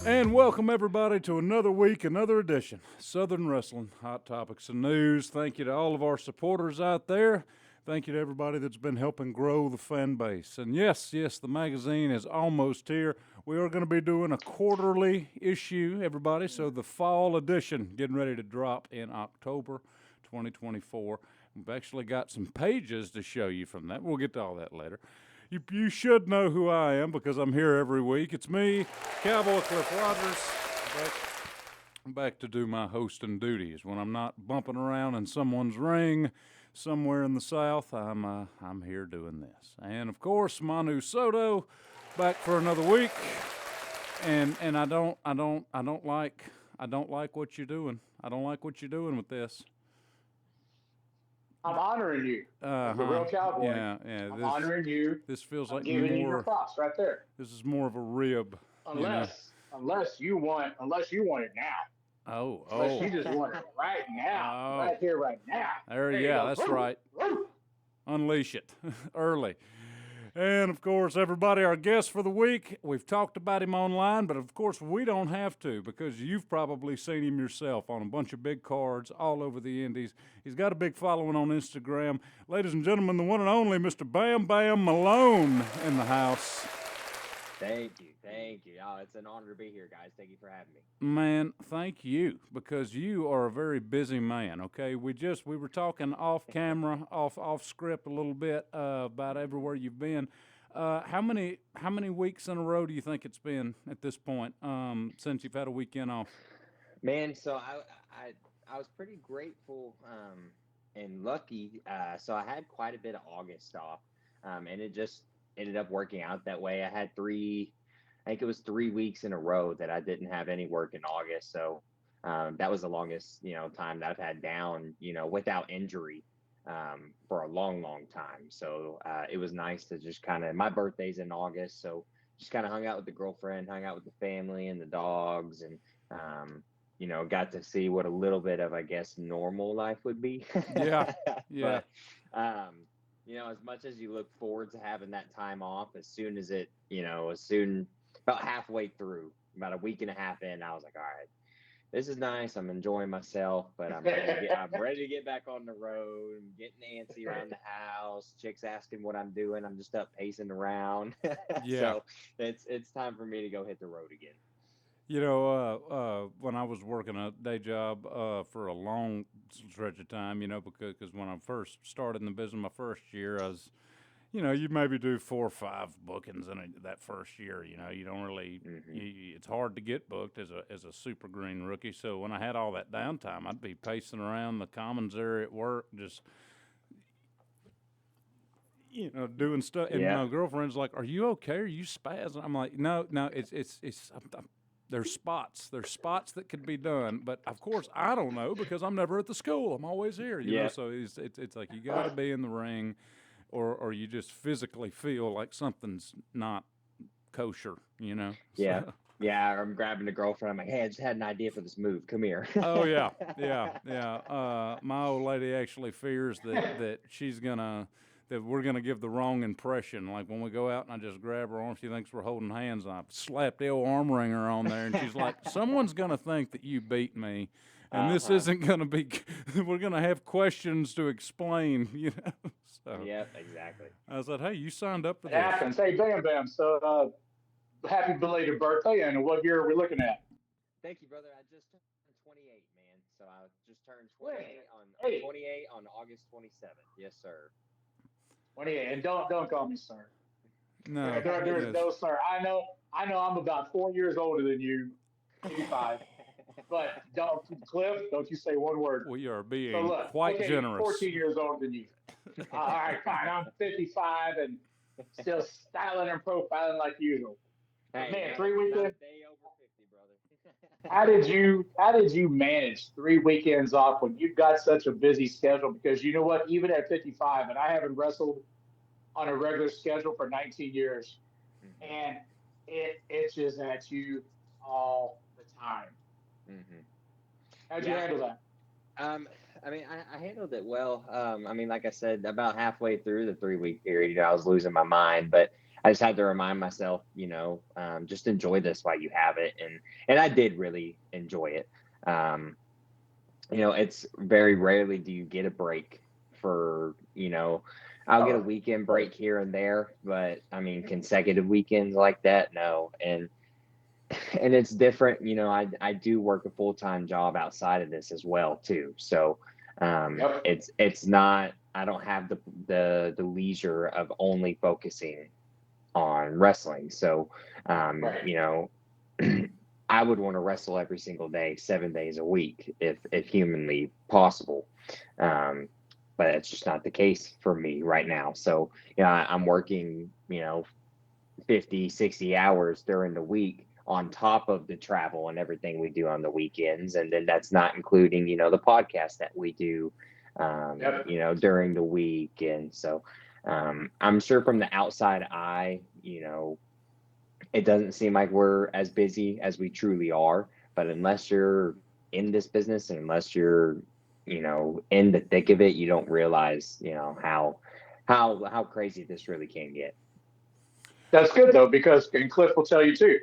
And welcome everybody to another week, another edition. Southern Wrestling, hot topics and news. Thank you to all of our supporters out there. Thank you to everybody that's been helping grow the fan base. And yes, the magazine is almost here. We are going to be doing a quarterly issue, everybody. So the fall edition getting ready to drop in October 2024. We've actually got some pages to show you from that. We'll get to all that later. You should know who I am because I'm here every week. It's me, Cowboy Cliff Rogers, back to do my hosting duties. When I'm not bumping around in someone's ring somewhere in the South, I'm here doing this. And of course, Manu Soto, back for another week. And I don't like what you're doing. I don't like what you're doing with this. I'm honoring you as a real cowboy. Yeah. I'm honoring you. This feels I'm like giving you your more. props right there. This is more of a rib, you know. Unless you want it now. Unless Oh. you just want it right now, Oh. right here, right now. There, You yeah, go. that's Woo, right. woo. Unleash it early. And of course, everybody, our guest for the week, we've talked about him online, but of course, we don't have to because you've probably seen him yourself on a bunch of big cards all over the Indies. He's got a big following on Instagram. Ladies and gentlemen, the one and only Mr. Bam Bam Malone in the house. Thank you. Oh, it's an honor to be here, guys. Thank you for having me. Man, thank you because you are a very busy man. Okay, we were talking off camera, off script a little bit about everywhere you've been. How many weeks in a row do you think it's been at this point since you've had a weekend off? Man, so I was pretty grateful and lucky. So I had quite a bit of August off, and it just ended up working out that way. I had I think it was 3 weeks in a row that I didn't have any work in August. So that was the longest, time that I've had down, without injury for a long, long time. So it was nice to just my birthday's in August. So just kind of hung out with the girlfriend, hung out with the family and the dogs, and, got to see what a little bit of, I guess, normal life would be. Yeah, yeah. But, as much as you look forward to having that time off, as soon as about halfway through, about a week and a half in, I was like, all right, this is nice. I'm enjoying myself, but I'm ready to get back on the road. I'm getting antsy around the house. Chicks asking what I'm doing. I'm just up pacing around. Yeah. So it's time for me to go hit the road again. When I was working a day job for a long stretch of time, because when I first started in the business, my first year, I was, you maybe do 4 or 5 bookings in that first year. You don't really. It's hard to get booked as a super green rookie. So when I had all that downtime, I'd be pacing around the commons area at work, just doing stuff. And Yeah. my girlfriend's like, "Are you okay? Are you spazzing?" I'm like, "No, it's." There's spots that could be done, but of course I don't know because I'm never at the school. I'm always here, you know. So it's like you got to be in the ring, or you just physically feel like something's not kosher, Yeah. So, Yeah, I'm grabbing the girlfriend. I'm like, hey, I just had an idea for this move. Come here. oh yeah. My old lady actually fears that we're gonna give the wrong impression. Like when we go out and I just grab her arm, she thinks we're holding hands, and I slap the old arm wringer on there, and she's like, "Someone's gonna think that you beat me, and this isn't gonna be. We're gonna have questions to explain, So Yep, exactly. I said, "Hey, you signed up for It this." happens. Hey, Bam Bam. So, happy belated birthday. And what year are we looking at? Thank you, brother. I just turned 28, man. So I just turned Wait, 28 on hey, 28 on August 27th. Yes, sir. 28. And don't call me sir. No, There's yes, no sir. I know I'm about 4 years older than you, 85. But Cliff, don't you say one word. we are So being look, quite okay, generous. 14 years older than you. All right, fine. I'm 55 and still styling and profiling like usual. But Hey, man, not 3 weekends. a day over 50, brother. How did you manage 3 weekends off when you've got such a busy schedule? Because you know what, even at 55, and I haven't wrestled on a regular schedule for 19 years, Hmm. and it itches at you all the time. Hmm. How'd you Yeah. handle that? Um, I mean, I handled it well. I mean, like I said, about halfway through the 3 week period, I was losing my mind, but I just had to remind myself, just enjoy this while you have it, and I did really enjoy it. Um, it's very rarely do you get a break for, I'll get a Oh, weekend right. break here and there, but I mean, consecutive weekends like that, no. And it's different. I do work a full-time job outside of this as well too. So Yep. it's not, I don't have the leisure of only focusing on wrestling. So Right. I would want to wrestle every single day, 7 days a week, if humanly possible. Um, but it's just not the case for me right now. So, I'm working, 50, 60 hours during the week on top of the travel and everything we do on the weekends. And then that's not including, the podcast that we do, Yep. during the week. And so I'm sure from the outside eye, it doesn't seem like we're as busy as we truly are. But unless you're in this business and unless you're, in the thick of it, you don't realize, how crazy this really can get. That's good though, because and Cliff will tell you too.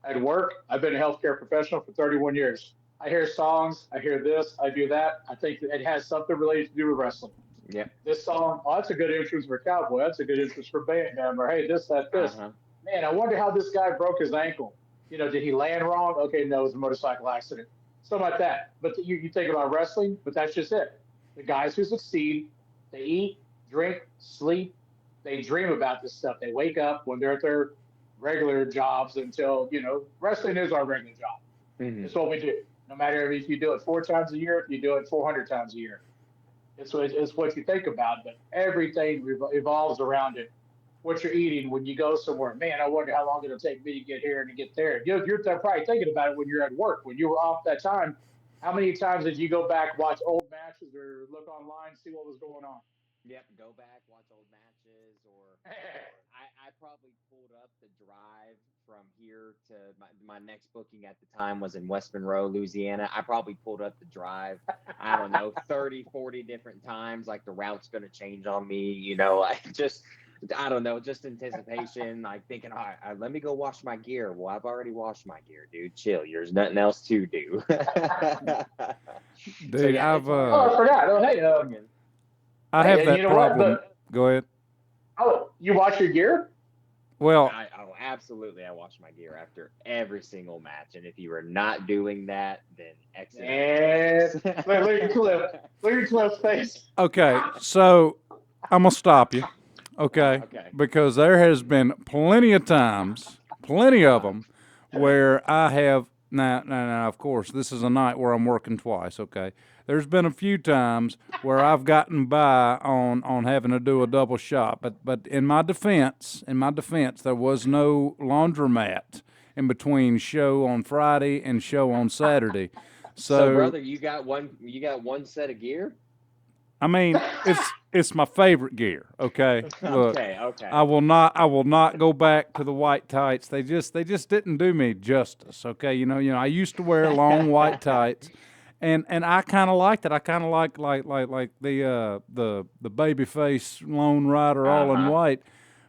At work, I've been a healthcare professional for 31 years. I hear songs, I hear this, I do that. I think it has something related to do with wrestling. Yep. This song, oh, that's a good entrance for Cowboy. That's a good entrance for Bam Bam. Or hey, this, that, this. Uh-huh. Man, I wonder how this guy broke his ankle. Did he land wrong? Okay, no, it was a motorcycle accident. Something like that. But you think about wrestling, but that's just it. The guys who succeed, they eat, drink, sleep, they dream about this stuff. They wake up when they're at their regular jobs until, wrestling is our regular job. Hmm. It's what we do. No matter if you do it 4 times a year, if you do it 400 times a year. It's what you think about, but everything evolves around it. What you're eating when you go somewhere. Man, I wonder how long it'll take me to get here and to get there. You're probably thinking about it when you're at work. When you were off that time, how many times did you go back, watch old matches, or look online, see what was going on? Yep, go back, watch old matches, or I probably pulled up the drive from here to my next booking at the time was in West Monroe, Louisiana. I probably pulled up the drive, I don't know, 30, 40 different times, like the route's going to change on me, I just, I don't know, just anticipation, like thinking, all right, let me go wash my gear. Well, I've already washed my gear, dude. Chill. There's nothing else to do. So Dude, yeah, I've it's hard Oh, I forgot. Oh, to hey, get working. I hey, have and you that know what? problem. But Go ahead. oh, you watch your gear? Well, Absolutely. I wash my gear after every single match, and if you are not doing that, then exit out of And business. look at Cliff. Look at Cliff's face. okay, so I'm gonna stop you, okay, Okay. because there has been plenty of times, plenty of Uh-huh. them, where I have now. Of course, this is a night where I'm working twice. Okay, there's been a few times where I've gotten by on having to do a double shot, but in my defense, there was no laundromat in between show on Friday and show on Saturday. So, So brother, you got one set of gear? I mean, it's my favorite gear. Okay, look, Okay, I okay. will not go back to the white tights. They just didn't do me justice. Okay, I used to wear long white tights, and I kind of liked it. I kind of like the baby face lone rider all in Uh-huh. white.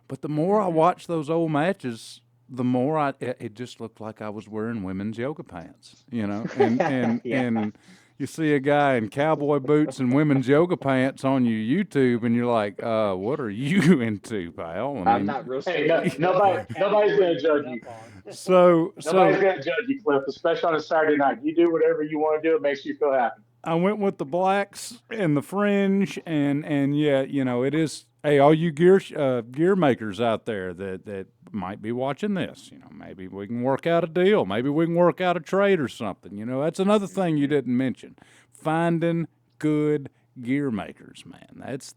But the more I Hmm. watched those old matches, the more it just looked like I was wearing women's yoga pants, and Yeah. and you see a guy in cowboy boots and women's yoga pants on your YouTube, and you're like, what are you into, pal? I I'm mean, not real Hey, sure what no, what nobody's category gonna you ended judge up you. on. so Nobody's so gonna judge you, Cliff, especially on a Saturday night. You do whatever you want to do. It makes you feel happy. I went with the blacks and the fringe, and yeah, it is. Hey, all you gear makers out there that might be watching this, maybe we can work out a deal. Maybe we can work out a trade or something. That's another thing you Hmm. didn't mention. Finding good gear makers, man.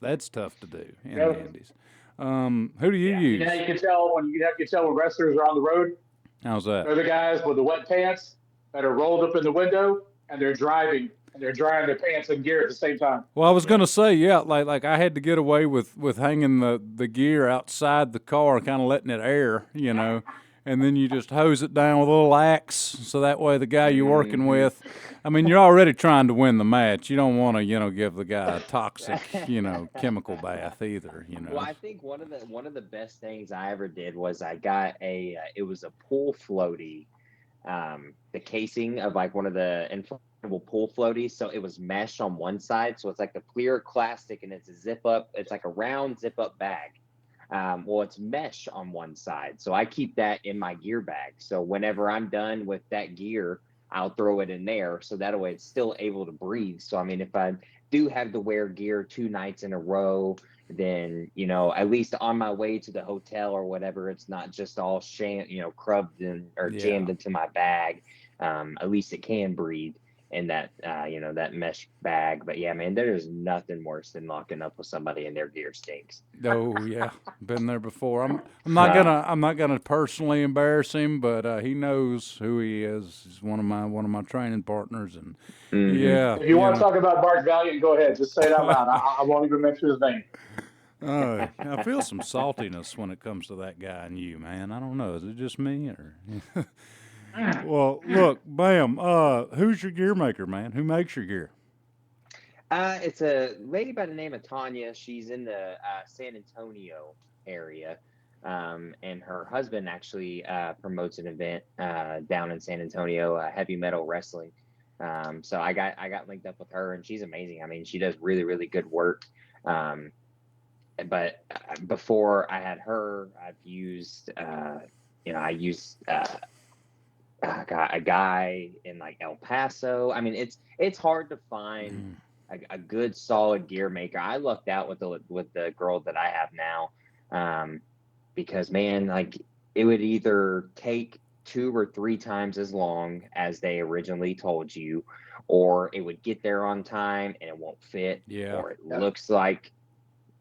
That's tough to do in the Yep. Indies. Who do you Yeah. use? You can tell when wrestlers are on the road. How's that? They're the guys with the wet pants that are rolled up in the window and they're driving and they're drying their pants and gear at the same time. Well, I was Yep. gonna say, yeah, like I had to get away with hanging the gear outside the car, kind of letting it air, and then you just hose it down with a little axe, so that way the guy you're working with, I mean, you're already trying to win the match. You don't want to, give the guy a toxic, chemical bath either. Well, I think one of the best things I ever did was I got it was a pool floaty, the casing of like one of the inflatable pool floaties. So it was mesh on one side, so it's like a clear plastic, and it's a zip up. It's like a round zip up bag. Well, it's mesh on one side, so I keep that in my gear bag. So whenever I'm done with that gear, I'll throw it in there, so that way it's still able to breathe. So I mean, if I do have to wear gear 2 nights in a row, then at least on my way to the hotel or whatever, it's not just all crubbed or Yeah. jammed into my bag. At least it can breathe in that that mesh bag. But yeah, man, there is nothing worse than locking up with somebody and their gear stinks. Oh yeah, been there before. I'm not gonna personally embarrass him, but he knows who he is. He's one of my training partners, and yeah, If you want to talk about Mark Valiant, go ahead. Just say it out loud. I won't even mention his name. I feel some saltiness when it comes to that guy and you, man. I don't know. Is it just me or? Well, look, Bam. Who's your gear maker, man? Who makes your gear? It's a lady by the name of Tanya. She's in the San Antonio area, and her husband actually promotes an event down in San Antonio, heavy metal wrestling. So I got linked up with her, and she's amazing. I mean, she does really, really good work. But before I had her, I've used, I used a guy in like El Paso. I mean, it's hard to find a good solid gear maker. I lucked out with the girl that I have now, because man, like it would either take 2 or 3 times as long as they originally told you, or it would get there on time and it won't fit, or it looks like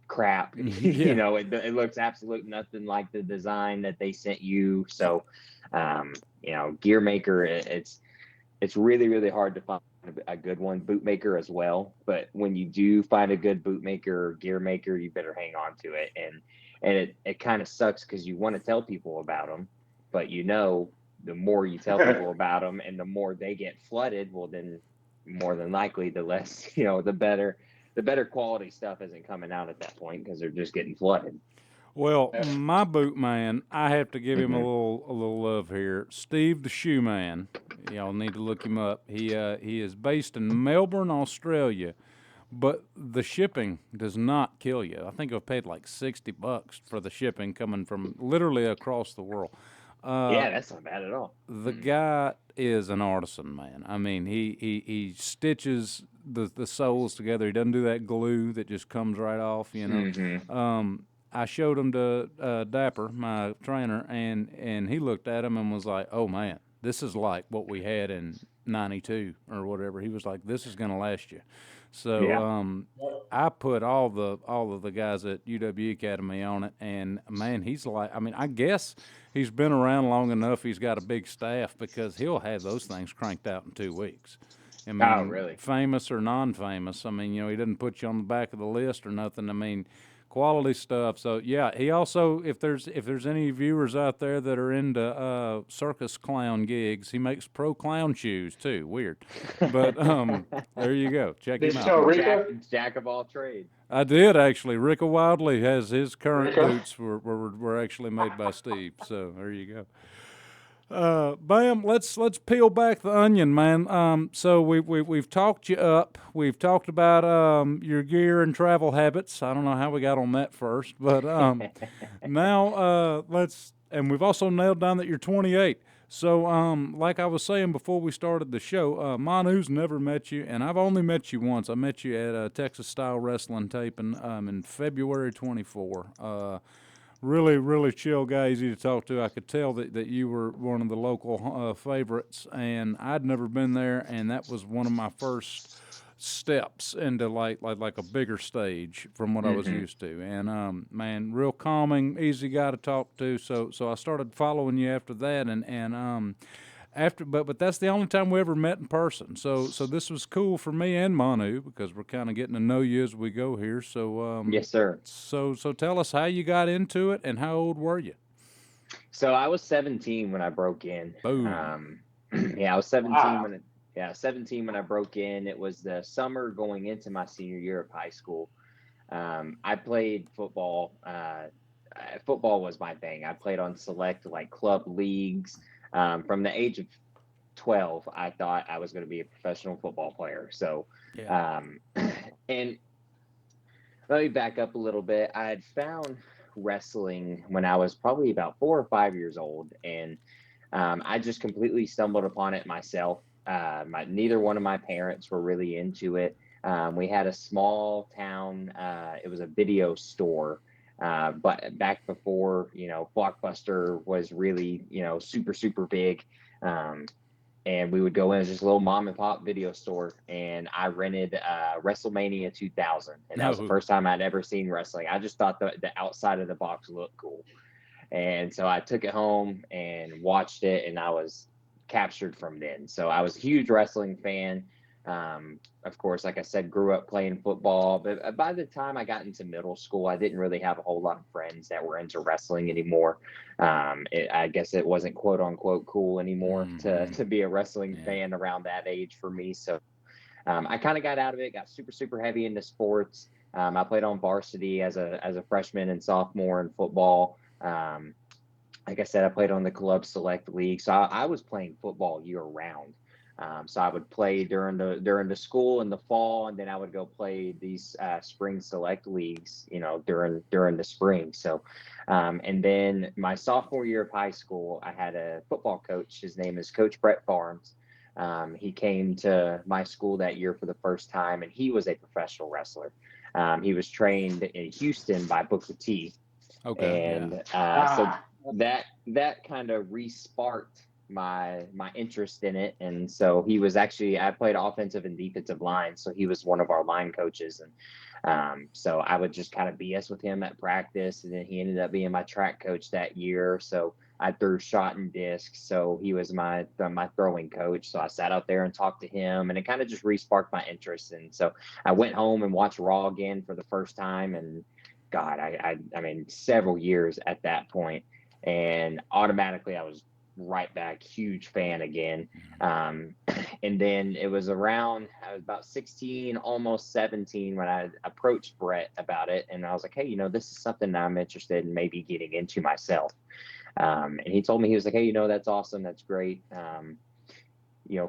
crap. Yeah. It looks absolute nothing like the design that they sent you. So gear maker, it's really, really hard to find a good one. Bootmaker as well, but when you do find a good bootmaker or gear maker, you better hang on to it. And it kind of sucks because you want to tell people about them, but the more you tell people about them and the more they get flooded, well then more than likely the less the better quality stuff isn't coming out at that point because they're just getting flooded. Well, my boot man, I have to give him a Mhm. little love here. Steve the Shoe Man. Y'all need to look him up. He is based in Melbourne, Australia, but the shipping does not kill you. I think I've paid like $60 for the shipping coming from literally across the world. Yeah, that's not bad at all. The guy is an artisan, man. I mean, he stitches the soles together. He doesn't do that glue that just comes right off, I showed him to Dapper, my trainer, and he looked at him and was like, "Oh man, this is like what we had in '92 or whatever." He was like, "This is gonna last you." So I put all of the guys at UW Academy on it, and man, he's like, I mean, I guess he's been around long enough. He's got a big staff because he'll have those things cranked out in 2 weeks. I mean, Oh, really? famous or non-famous. I mean, he didn't put you on the back of the list or nothing. I mean, quality stuff. So yeah, he also, if there's any viewers out there that are into circus clown gigs, he makes pro clown shoes too. Weird, but there you go. Check Did him you out. tell Rika? Jack of all trades. I did actually. Ricka Wildley has his current Rika? boots were actually made by Steve. So there you go. Bam, let's peel back the onion, man. So we've talked you up. We've talked about your gear and travel habits. I don't know how we got on that first, but now and we've also nailed down that you're 28. So like I was saying before we started the show, Manu's never met you, and I've only met you once. I met you at a Texas Style Wrestling taping in February 24. Really, really chill guy, easy to talk to. I could tell that you were one of the local favorites, and I'd never been there, and that was one of my first steps into like a bigger stage from what I was used to. And man, real calming, easy guy to talk to. So I started following you after that, and but that's the only time we ever met in person. So this was cool for me and Manu because we're kind of getting to know you as we go here. So Yes, sir. So tell us how you got into it and how old were you? So I was 17 when I broke in. Boom. Yeah, I was 17 Wow. when 17 when I broke in. It was the summer going into my senior year of high school. I played football. Football was my thing. I played on select like club leagues. From the age of 12, I thought I was going to be a professional football player. So, Yeah. um, and let me back up a little bit. I had found wrestling when I was probably about 4 or 5 years old, and I just completely stumbled upon it myself. Neither one of my parents were really into it. We had a small town. It was a video store, but back before Blockbuster was really super super big. Um, and we would go in as just a little mom and pop video store, and I rented WrestleMania 2000, and that was the No. first time I'd ever seen wrestling. I just thought the outside of the box looked cool, and so I took it home and watched it, and I was captured from then. So I was a huge wrestling fan. Of course, like I said, grew up playing football, but by the time I got into middle school, I didn't really have a whole lot of friends that were into wrestling anymore. I guess it wasn't quote unquote cool anymore Mm-hmm. to be a wrestling Yeah. fan around that age for me. So I kind of got out of it, got super super heavy into sports. I played on varsity as a freshman and sophomore in football. Like I said, I played on the club select league, so I was playing football year round. So I would play during the school in the fall, and then I would go play these spring select leagues, during the spring. So, and then my sophomore year of high school, I had a football coach. His name is Coach Brett Farms. He came to my school that year for the first time, and he was a professional wrestler. He was trained in Houston by Booker T, Okay. Yeah. and so Ah. that kind of re-sparked my interest in it. And so he was actually, I played offensive and defensive line, so he was one of our line coaches. And so I would just kind of BS with him at practice, and then he ended up being my track coach that year. So I threw shot and disc, so he was my throwing coach. So I sat out there and talked to him, and it kind of just re-sparked my interest. And so I went home and watched Raw again for the first time, and God, I mean, several years at that point, and automatically I was right back, huge fan again. And then it was around, I was about 16, almost 17 when I approached Brett about it, and I was like, hey, this is something that I'm interested in maybe getting into myself. And he told me, he was like, hey, that's awesome, that's great.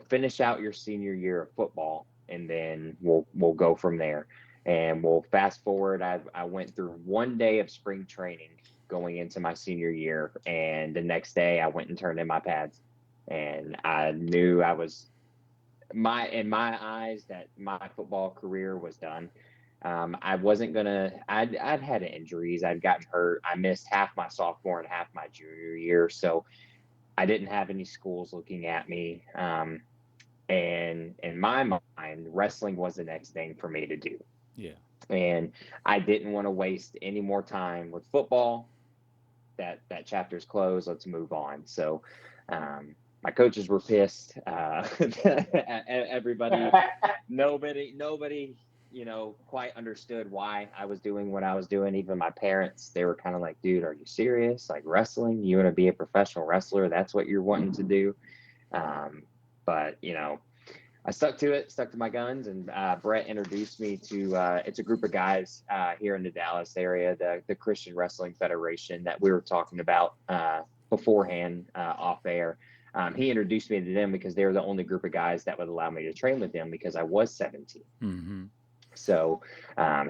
Finish out your senior year of football, and then we'll go from there. And we'll fast forward. I went through one day of spring training going into my senior year, and the next day I went and turned in my pads, and I knew I was in my eyes that my football career was done. I wasn't gonna. I'd had injuries. I'd gotten hurt. I missed half my sophomore and half my junior year, so I didn't have any schools looking at me. And in my mind, wrestling was the next thing for me to do. Yeah. And I didn't want to waste any more time with football. That chapter's closed. Let's move on. So, my coaches were pissed. Everybody, nobody, quite understood why I was doing what I was doing. Even my parents, they were kind of like, dude, are you serious? Like wrestling? You want to be a professional wrestler? That's what you're wanting to do? But I stuck to it, stuck to my guns, and Brett introduced me to it's a group of guys here in the Dallas area, the Christian Wrestling Federation that we were talking about beforehand off air. He introduced me to them because they were the only group of guys that would allow me to train with them because I was 17. Mm-hmm. So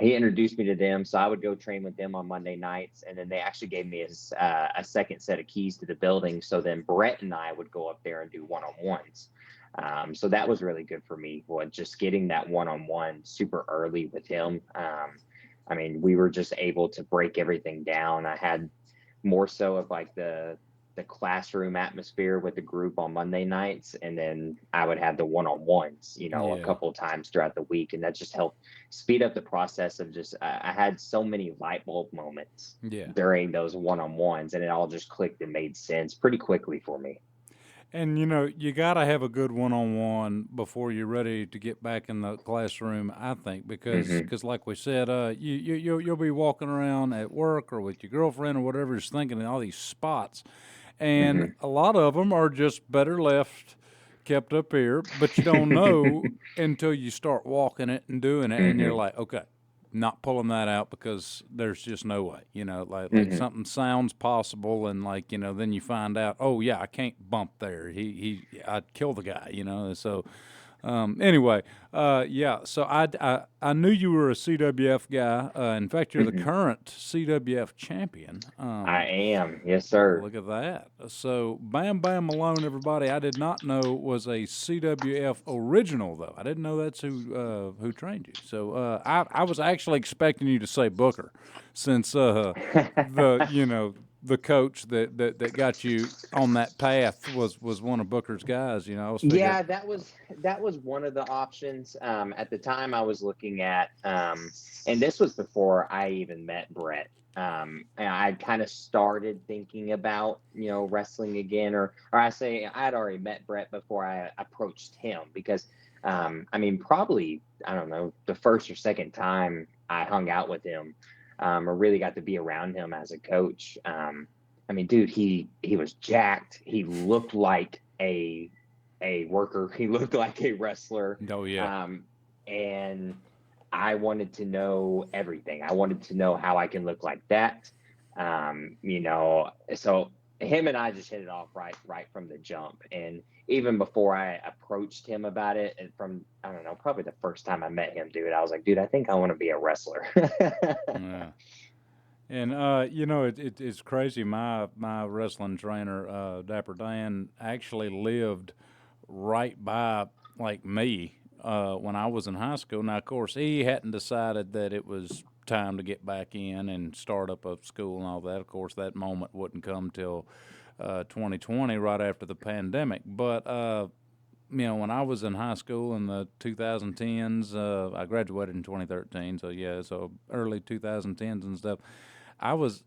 he introduced me to them. So I would go train with them on Monday nights. And then they actually gave me a second set of keys to the building. So then Brett and I would go up there and do one-on-ones. So that was really good for me, just getting that one-on-one super early with him. I mean, we were just able to break everything down. I had more so of like the classroom atmosphere with the group on Monday nights, and then I would have the one-on-ones, a Yeah. couple of times throughout the week, and that just helped speed up the process of just I had so many light bulb moments Yeah. during those one-on-ones, and it all just clicked and made sense pretty quickly for me. And you got to have a good one-on-one before you're ready to get back in the classroom. I think because Hmm. like we said, you'll be walking around at work or with your girlfriend or whatever, just thinking of all these spots, and Hmm. a lot of them are just better left kept up here. But you don't know until you start walking it and doing it, and you're Hmm. like, okay, not pulling that out because there's just no way. Like Hmm. something sounds possible, and like then you find out, oh yeah, I can't bump there. I'd kill the guy. So anyway, yeah. So I knew you were a CWF guy. In fact, you're the Hmm. current CWF champion. I am. Yes, sir. Look at that. So Bam Bam Malone, everybody, I did not know was a CWF original though. I didn't know that's who trained you. So I was actually expecting you to say Booker, since the the coach that got you on that path was one of Booker's guys. I was figuring. Yeah, that was one of the options. At the time, I was looking at, and this was before I even met Brett. And I kind of started thinking about wrestling again, or I say I'd already met Brett before I approached him because, I mean, probably I don't know the first or second time I hung out with him, or really got to be around him as a coach. I mean, dude, he was jacked. He looked like a worker. He looked like a wrestler. Oh yeah. Um, and I wanted to know everything. I wanted to know how I can look like that. So him and I just hit it off right from the jump. And even before I approached him about it, and from I don't know, probably the first time I met him, dude, I was like, dude, I think I want to be a wrestler. Yeah. And it's crazy. My wrestling trainer, Dapper Dan, actually lived right by like me when I was in high school. Now, of course, he hadn't decided that it was time to get back in and start up a school and all that. Of course, that moment wouldn't come till 2020, right after the pandemic. But when I was in high school in the 2010s, I graduated in 2013. So yeah, so early 2010s and stuff. I was,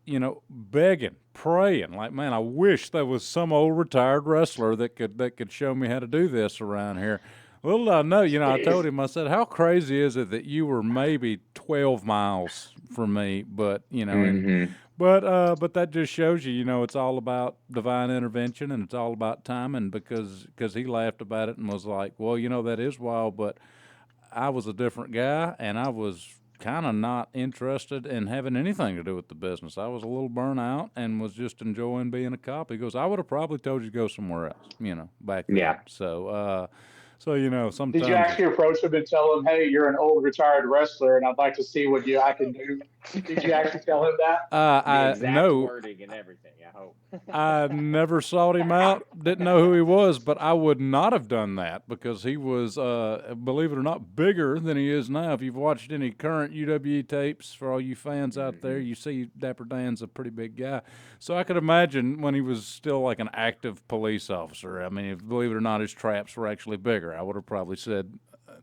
begging, praying, like, man, I wish there was some old retired wrestler that could show me how to do this around here. Little did I know, I told him, I said, how crazy is it that you were maybe 12 miles from me, but Hmm. but that just shows you, it's all about divine intervention and it's all about timing because he laughed about it and was like, well, that is wild, but I was a different guy, and I was kind of not interested in having anything to do with the business. I was a little burnt out and was just enjoying being a cop. He goes, I would have probably told you to go somewhere else, back then. Yeah. So Did you sometimes actually approach him and tell him, "Hey, you're an old retired wrestler, and I'd like to see what I can do"? Did you actually tell him that? The I exact no, wording and everything, I hope. I never sought him out, didn't know who he was, but I would not have done that because he was, believe it or not, bigger than he is now. If you've watched any current UWE tapes, for all you fans out there, Hmm. you see Dapper Dan's a pretty big guy. So I could imagine when he was still like an active police officer. I mean, if, believe it or not, his traps were actually bigger. I would have probably said,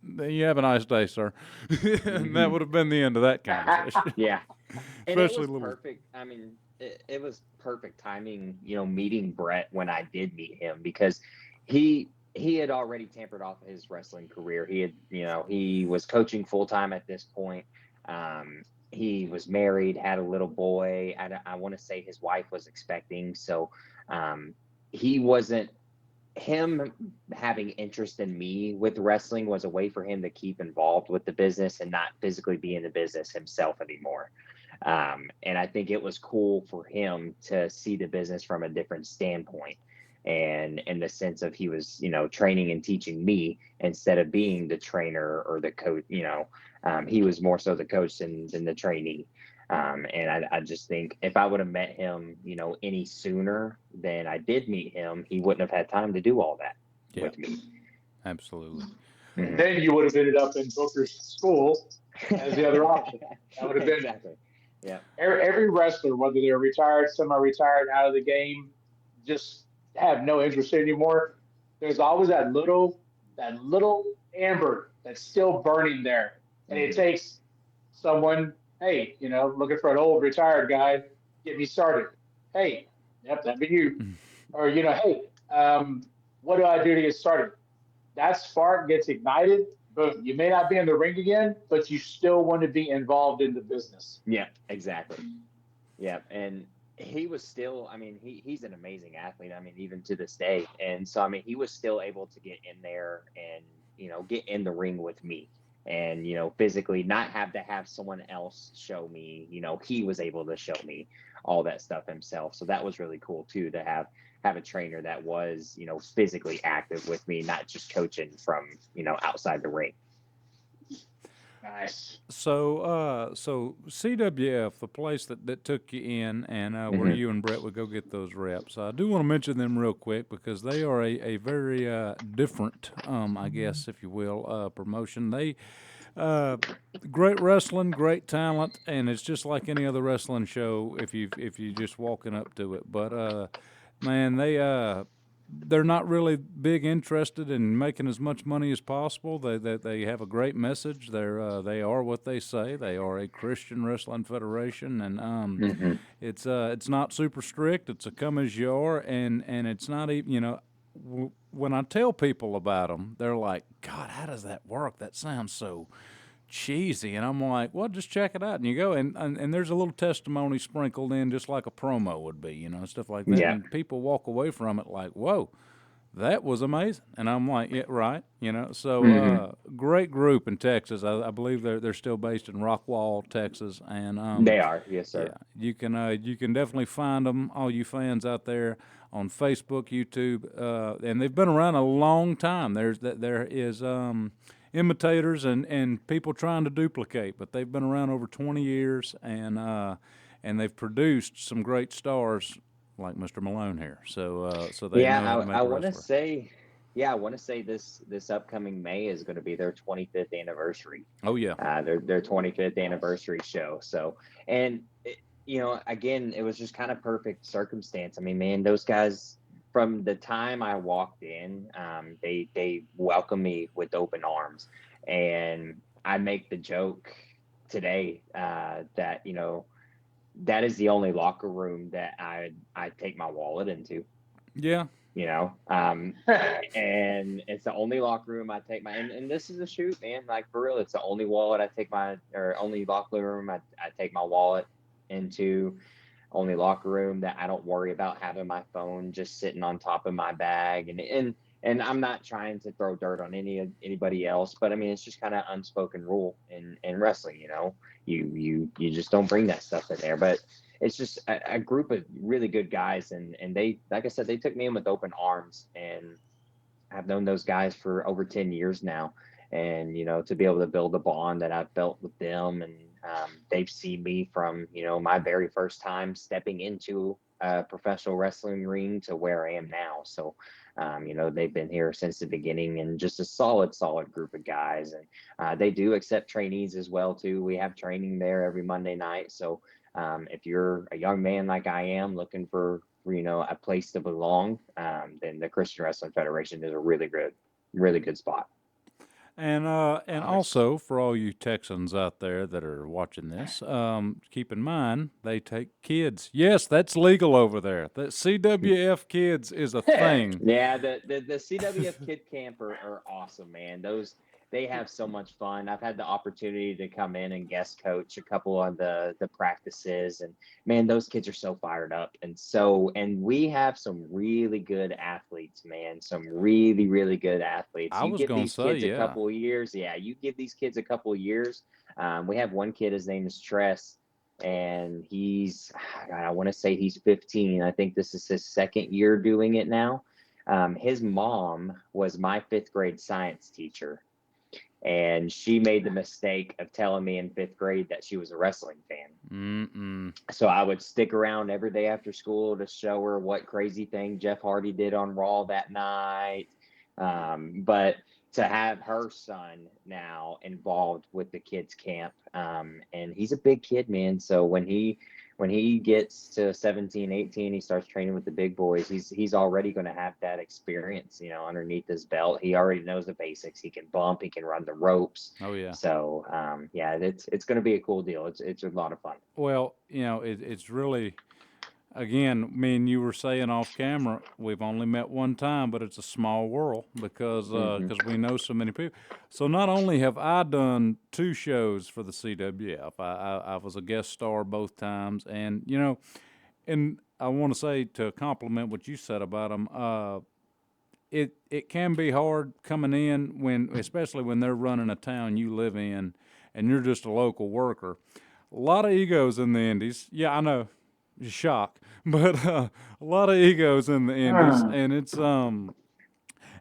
you have a nice day, sir. And that Hmm. would have been the end of that conversation, Yeah. And it especially was little. perfect. I mean, it was perfect timing, meeting Brett when I did meet him because he had already tampered off his wrestling career. He was coaching full time at this point. He was married, had a little boy. I want to say his wife was expecting, so um, he wasn't him having interest in me with wrestling was a way for him to keep involved with the business and not physically be in the business himself anymore. And I think it was cool for him to see the business from a different standpoint. And in the sense of he was, training and teaching me instead of being the trainer or the coach, he was more so the coach than the trainee. And I just think if I would have met him, any sooner than I did meet him, he wouldn't have had time to do all that Yeah, with me. absolutely. And Mhm. then you would have ended up in Booker's school as the other option. That would have been Exactly. Yeah. every wrestler, whether they're retired, semi-retired, out of the game, just have no interest anymore. There's always that little amber that's still burning there, and it Hmm. takes someone, hey, looking for an old retired guy, get me started. Hey, yep, that'd be you. Or hey, What do I do to get started? That spark gets ignited. Boom. You may not be in the ring again, but you still want to be involved in the business. Yeah, exactly. Yeah, and he was still. I mean, he's an amazing athlete. I mean, even to this day. And so, I mean, he was still able to get in there and get in the ring with me, and physically not have to have someone else show me. He was able to show me all that stuff himself. So that was really cool too, to have a trainer that was physically active with me, not just coaching from outside the ring. Nice. So CWF, the place that took you in, and where Hmm. you and Brett would go get those reps. I do want to mention them real quick because they are a very different, I guess, if you will, promotion. They uh, great wrestling, great talent, and it's just like any other wrestling show if you just walking up to it. But man, they're not really big interested in making as much money as possible. They have a great message. They are what they say. They are a Christian wrestling federation, and Hmm. it's not super strict. It's a come as you are, and it's not even when I tell people about them, they're like, God, how does that work? That sounds so cheesy. And I'm like, well, just check it out. And you go, and there's a little testimony sprinkled in just like a promo would be, stuff like that. Yeah. And people walk away from it like, whoa, that was amazing. And I'm like, yeah, right. So Hmm. great group in Texas. I believe they're still based in Rockwall, Texas. And They are. Yes, yeah, sir. you can definitely find them, all you fans out there, on Facebook, YouTube, and they've been around a long time. There is imitators and people trying to duplicate, but they've been around over 20 years, and they've produced some great stars like Mr. Malone here. So they Yeah, know how to I make a want to wrestler. say, yeah, I want to say this upcoming May is going to be their 25th anniversary. Oh yeah, Their 25th anniversary show. So, and again, it was just kind of perfect circumstance. I mean, man, those guys from the time I walked in, they welcomed me with open arms, and I make the joke today that that is the only locker room that I take my wallet into. yeah. you know um and it's the only locker room I take my, and this is a shoot, man, like for real, it's the only wallet I take my, or only locker room I take my wallet into, only locker room that I don't worry about having my phone just sitting on top of my bag. And I'm not trying to throw dirt on anybody else, but I mean, it's just kind of unspoken rule in wrestling. You just don't bring that stuff in there. But it's just a group of really good guys, and they, like I said, they took me in with open arms, and I've known those guys for over 10 years now. And, to be able to build a bond that I've built with them, and they've seen me from, my very first time stepping into a professional wrestling ring to where I am now. So, they've been here since the beginning, and just a solid group of guys. And they do accept trainees as well, too. We have training there every Monday night. So, if you're a young man like I am looking for a place to belong, then the Christian Wrestling Federation is a really good spot. And Nice. also for all you Texans out there that are watching this, keep in mind they take kids. Yes, that's legal over there. The CWF kids is a thing. Yeah, the CWF Kid Camp are awesome, man. They have so much fun. I've had the opportunity to come in and guest coach a couple of the practices, and man, those kids are so fired up, and we have some really good athletes, man. Some really good athletes. I You was give gonna these say, kids a yeah. couple of years, yeah. You give these kids a couple of years. We have one kid. His name is Tress, and he's, God, I want to say he's 15. I think this is his second year doing it now. His mom was my fifth grade science teacher, and she made the mistake of telling me in fifth grade that she was a wrestling fan. Mm-mm. So I would stick around every day after school to show her what crazy thing Jeff Hardy did on Raw that night. But to have her son now involved with the kids camp, and he's a big kid, man. So when he gets to 17, 18, he starts training with the big boys. He's already going to have that experience, underneath his belt. He already knows the basics. He can bump, he can run the ropes. Oh yeah. So yeah, it's going to be a cool deal. It's a lot of fun. Well, it's really again, me and you were saying off camera, we've only met one time, but it's a small world because Hmm. we know so many people. So not only have I done two shows for the CWF, I was a guest star both times, and and I want to say to compliment what you said about them. It can be hard coming in when, especially when they're running a town you live in, and you're just a local worker. A lot of egos in the Indies. Yeah, I know, shock, but a lot of egos in the Indies, and it's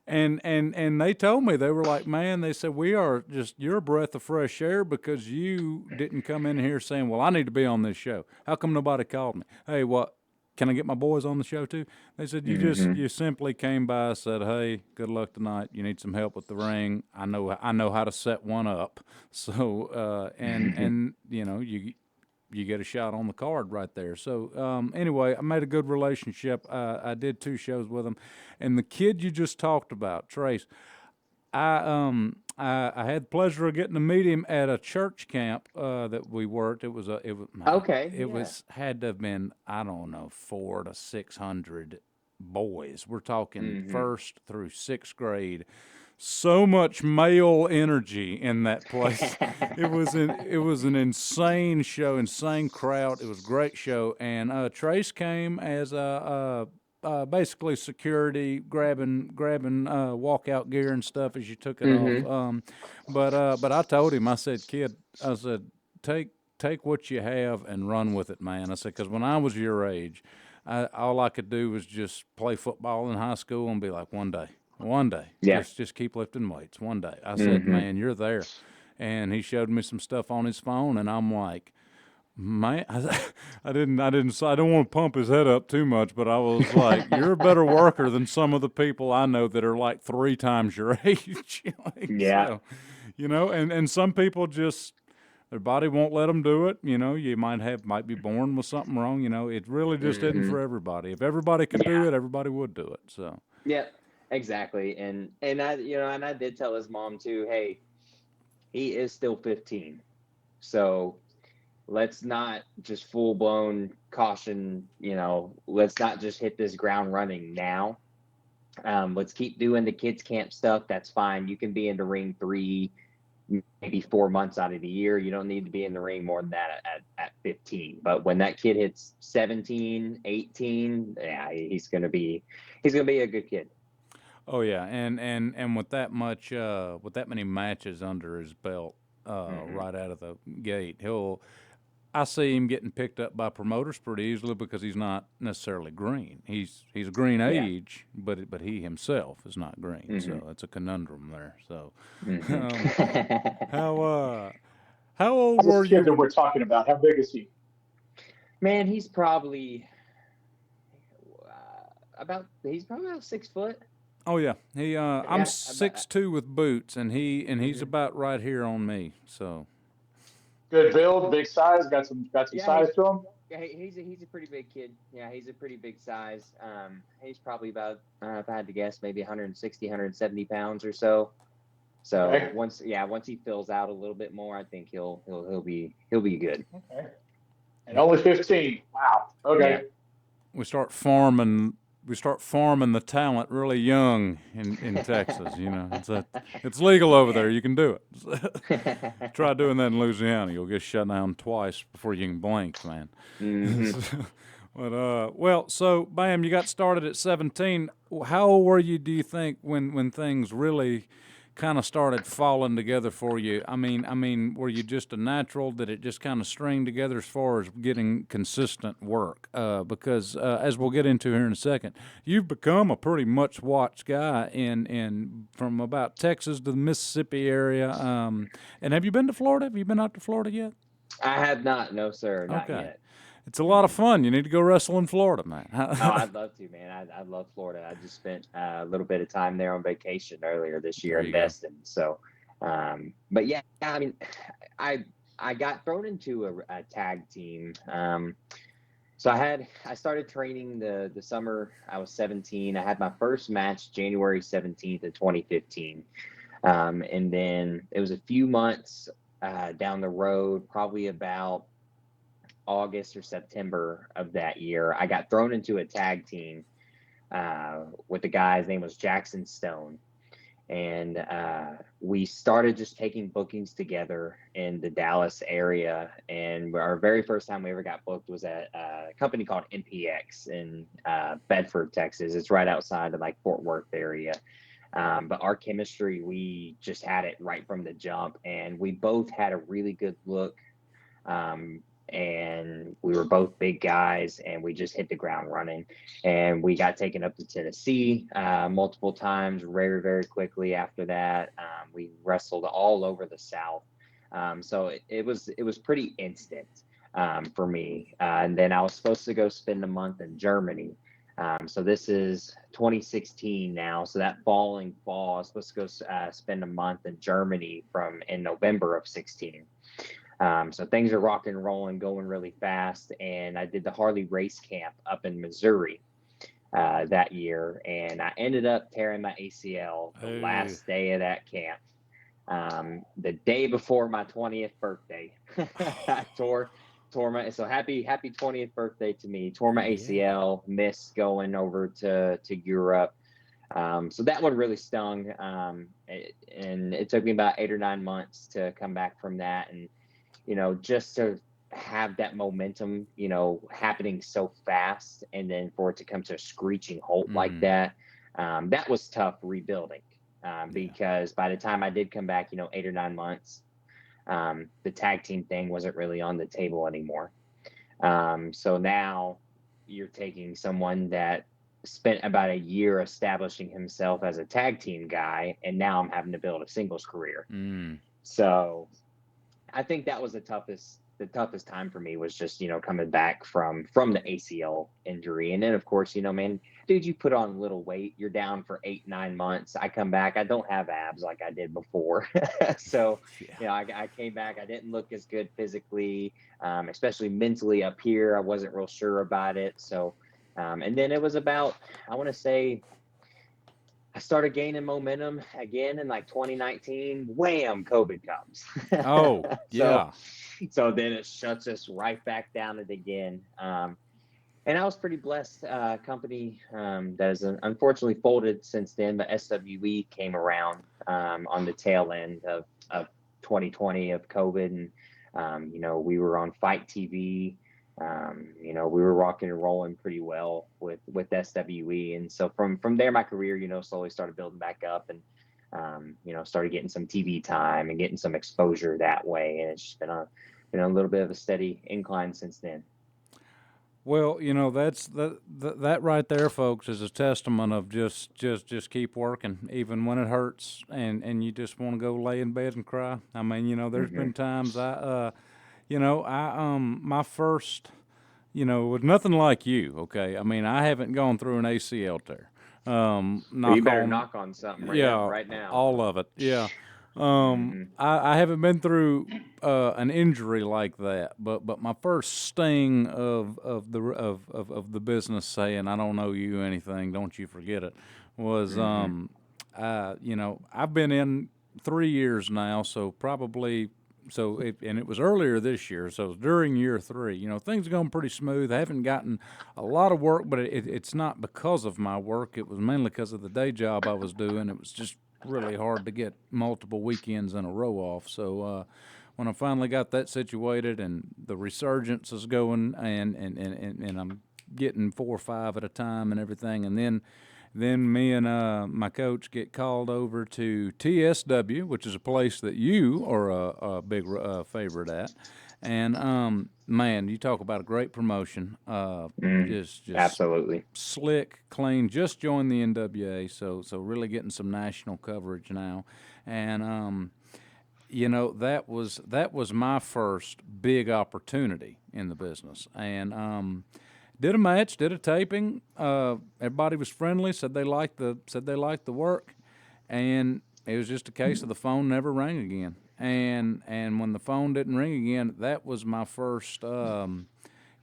and they told me, they were like, man, they said, we are just, you're a breath of fresh air because you didn't come in here saying, well, I need to be on this show. How come nobody called me? Hey, what? Can I get my boys on the show too? They said, Hmm. you simply came by, said, hey, good luck tonight. You need some help with the ring. I know how to set one up. So and you get a shot on the card right there. So anyway, I made a good relationship. I did two shows with him, and the kid you just talked about, Trace. I had the pleasure of getting to meet him at a church camp that we worked. It was man, Okay, it yeah. was had to have been, I don't know, 400 to 600 boys. We're talking Hmm. first through sixth grade. So much male energy in that place. It was an insane show, insane crowd. It was a great show, and Trace came as basically security, grabbing walkout gear and stuff as you took it off. Hmm. But I told him, I said, kid, I said, take take what you have and run with it, man. I said, because when I was your age, all I could do was just play football in high school and be like, one day, Yeah. just keep lifting weights. One day, I said, Hmm. man, you're there. And he showed me some stuff on his phone, and I'm like, man, I don't want to pump his head up too much, but I was like, you're a better worker than some of the people I know that are like three times your age. Like, Yeah. so, and some people just, their body won't let them do it. You might be born with something wrong. It really just isn't Hmm. for everybody. If everybody could do Yeah. it, everybody would do it. So, Yeah. Exactly. And I did tell his mom too, hey, he is still 15. So let's not just full blown caution, let's not just hit this ground running now. Let's keep doing the kids camp stuff. That's fine. You can be in the ring 3, maybe 4 months out of the year. You don't need to be in the ring more than that at 15. But when that kid hits 17, 18, yeah, he's gonna be a good kid. oh yeah, and with that many matches under his belt, Hmm. right out of the gate, I see him getting picked up by promoters pretty easily because he's not necessarily green. He's a green Yeah. age, but he himself is not green. Hmm. So it's a conundrum there. So, Hmm. um, how how old How's this were kid you that when? we're talking about? How big is he? Man, he's probably about 6 foot. Oh yeah, I'm Yeah, about 6'2" with boots, and he's hmm about right here on me. So Good build, big size, got some yeah, size to him. he's a pretty big kid. Yeah, he's a pretty big size. He's probably about, if I had to guess, maybe 160, 170 pounds or so. So Okay. once he fills out a little bit more, I think he'll be good. Okay. And only 15. Wow. Yeah. Okay. we start farming we start farming the talent really young in Texas. It's legal over there. Yeah. You can do it. Try doing that in Louisiana. You'll get shut down twice before you can blink, man. Hmm. But well, so Bam, you got started at 17. How old were you? Do you think when things really kind of started falling together for you? Were you just a natural? Did it just kind of string together as far as getting consistent work? Because as we'll get into here in a second, you've become a pretty much watched guy in from about Texas to the Mississippi area. And have you been to Florida? Have you been out to Florida yet? I have not. No, sir, not Okay. yet. It's a lot of Hmm. fun. You need to go wrestle in Florida, man. Oh, I'd love to, man. I love Florida. I just spent a little bit of time there on vacation earlier this year There in you go. Destin. So, but yeah, I mean, I I got thrown into a tag team. So I started training the summer I was 17. I had my first match January 17th of 2015, and then it was a few months down the road, probably about August or September of that year, I got thrown into a tag team with a guy. His name was Jackson Stone. And we started just taking bookings together in the Dallas area. And our very first time we ever got booked was at a company called MPX in Bedford, Texas. It's right outside of like Fort Worth area. But our chemistry, we just had it right from the jump, and we both had a really good look. And we were both big guys, and we just hit the ground running. And we got taken up to Tennessee multiple times, very, very quickly after that. We wrestled all over the South. So it was pretty instant for me. And then I was supposed to go spend a month in Germany. So this is 2016 now. So that following fall, I was supposed to go spend a month in Germany in November of 16. So things are rocking and rolling, going really fast. And I did the Harley race camp up in Missouri that year. And I ended up tearing my ACL the last day of that camp. The day before my 20th birthday, I tore my, so happy 20th birthday to me. Tore my ACL, missed going over to Europe. So that one really stung. And it took me about 8 or 9 months to come back from that. And, just to have that momentum, happening so fast, and then for it to come to a screeching halt like that, that was tough rebuilding. Because by the time I did come back, 8 or 9 months, the tag team thing wasn't really on the table anymore. So now you're taking someone that spent about a year establishing himself as a tag team guy, and now I'm having to build a singles career. So I think that was the toughest time for me, was just, coming back from the ACL injury. And then, of course, man, dude, you put on a little weight, you're down for 8-9 months. I come back, I don't have abs like I did before. So, I came back, I didn't look as good physically, especially mentally up here. I wasn't real sure about it. So, and then it was about, I want to say, I started gaining momentum again in like 2019. Wham, COVID comes. Oh, yeah. So then it shuts us right back down it again. And I was pretty blessed. Company that has unfortunately folded since then, but SWE came around on the tail end of 2020 of COVID. And, we were on Fight TV. We were rocking and rolling pretty well with SWE. And so from there, my career, slowly started building back up, and, started getting some TV time and getting some exposure that way. And it's just been a little bit of a steady incline since then. Well, that's that right there, folks, is a testament of just keep working, even when it hurts, and you just want to go lay in bed and cry. I mean, there's been times my first, was nothing like you. Okay, I mean, I haven't gone through an ACL tear. You better knock on something right now. All of it. Yeah. I haven't been through an injury like that, but my first sting of the business saying, "I don't owe you anything, don't you forget it," was I've been in 3 years now, so probably. And it was earlier this year, so it was during year 3. Things are going pretty smooth. I haven't gotten a lot of work, but it's not because of my work. It was mainly because of the day job I was doing. It was just really hard to get multiple weekends in a row off. So when I finally got that situated and the resurgence is going, and I'm getting 4 or 5 at a time and everything, and then me and my coach get called over to TSW, which is a place that you are a big favorite at. And, man, you talk about a great promotion. Just absolutely slick, clean, just joined the NWA, so really getting some national coverage now. And, that was my first big opportunity in the business. And did a match, did a taping. Everybody was friendly. Said they liked the work, and it was just a case of the phone never rang again. And when the phone didn't ring again, that was my first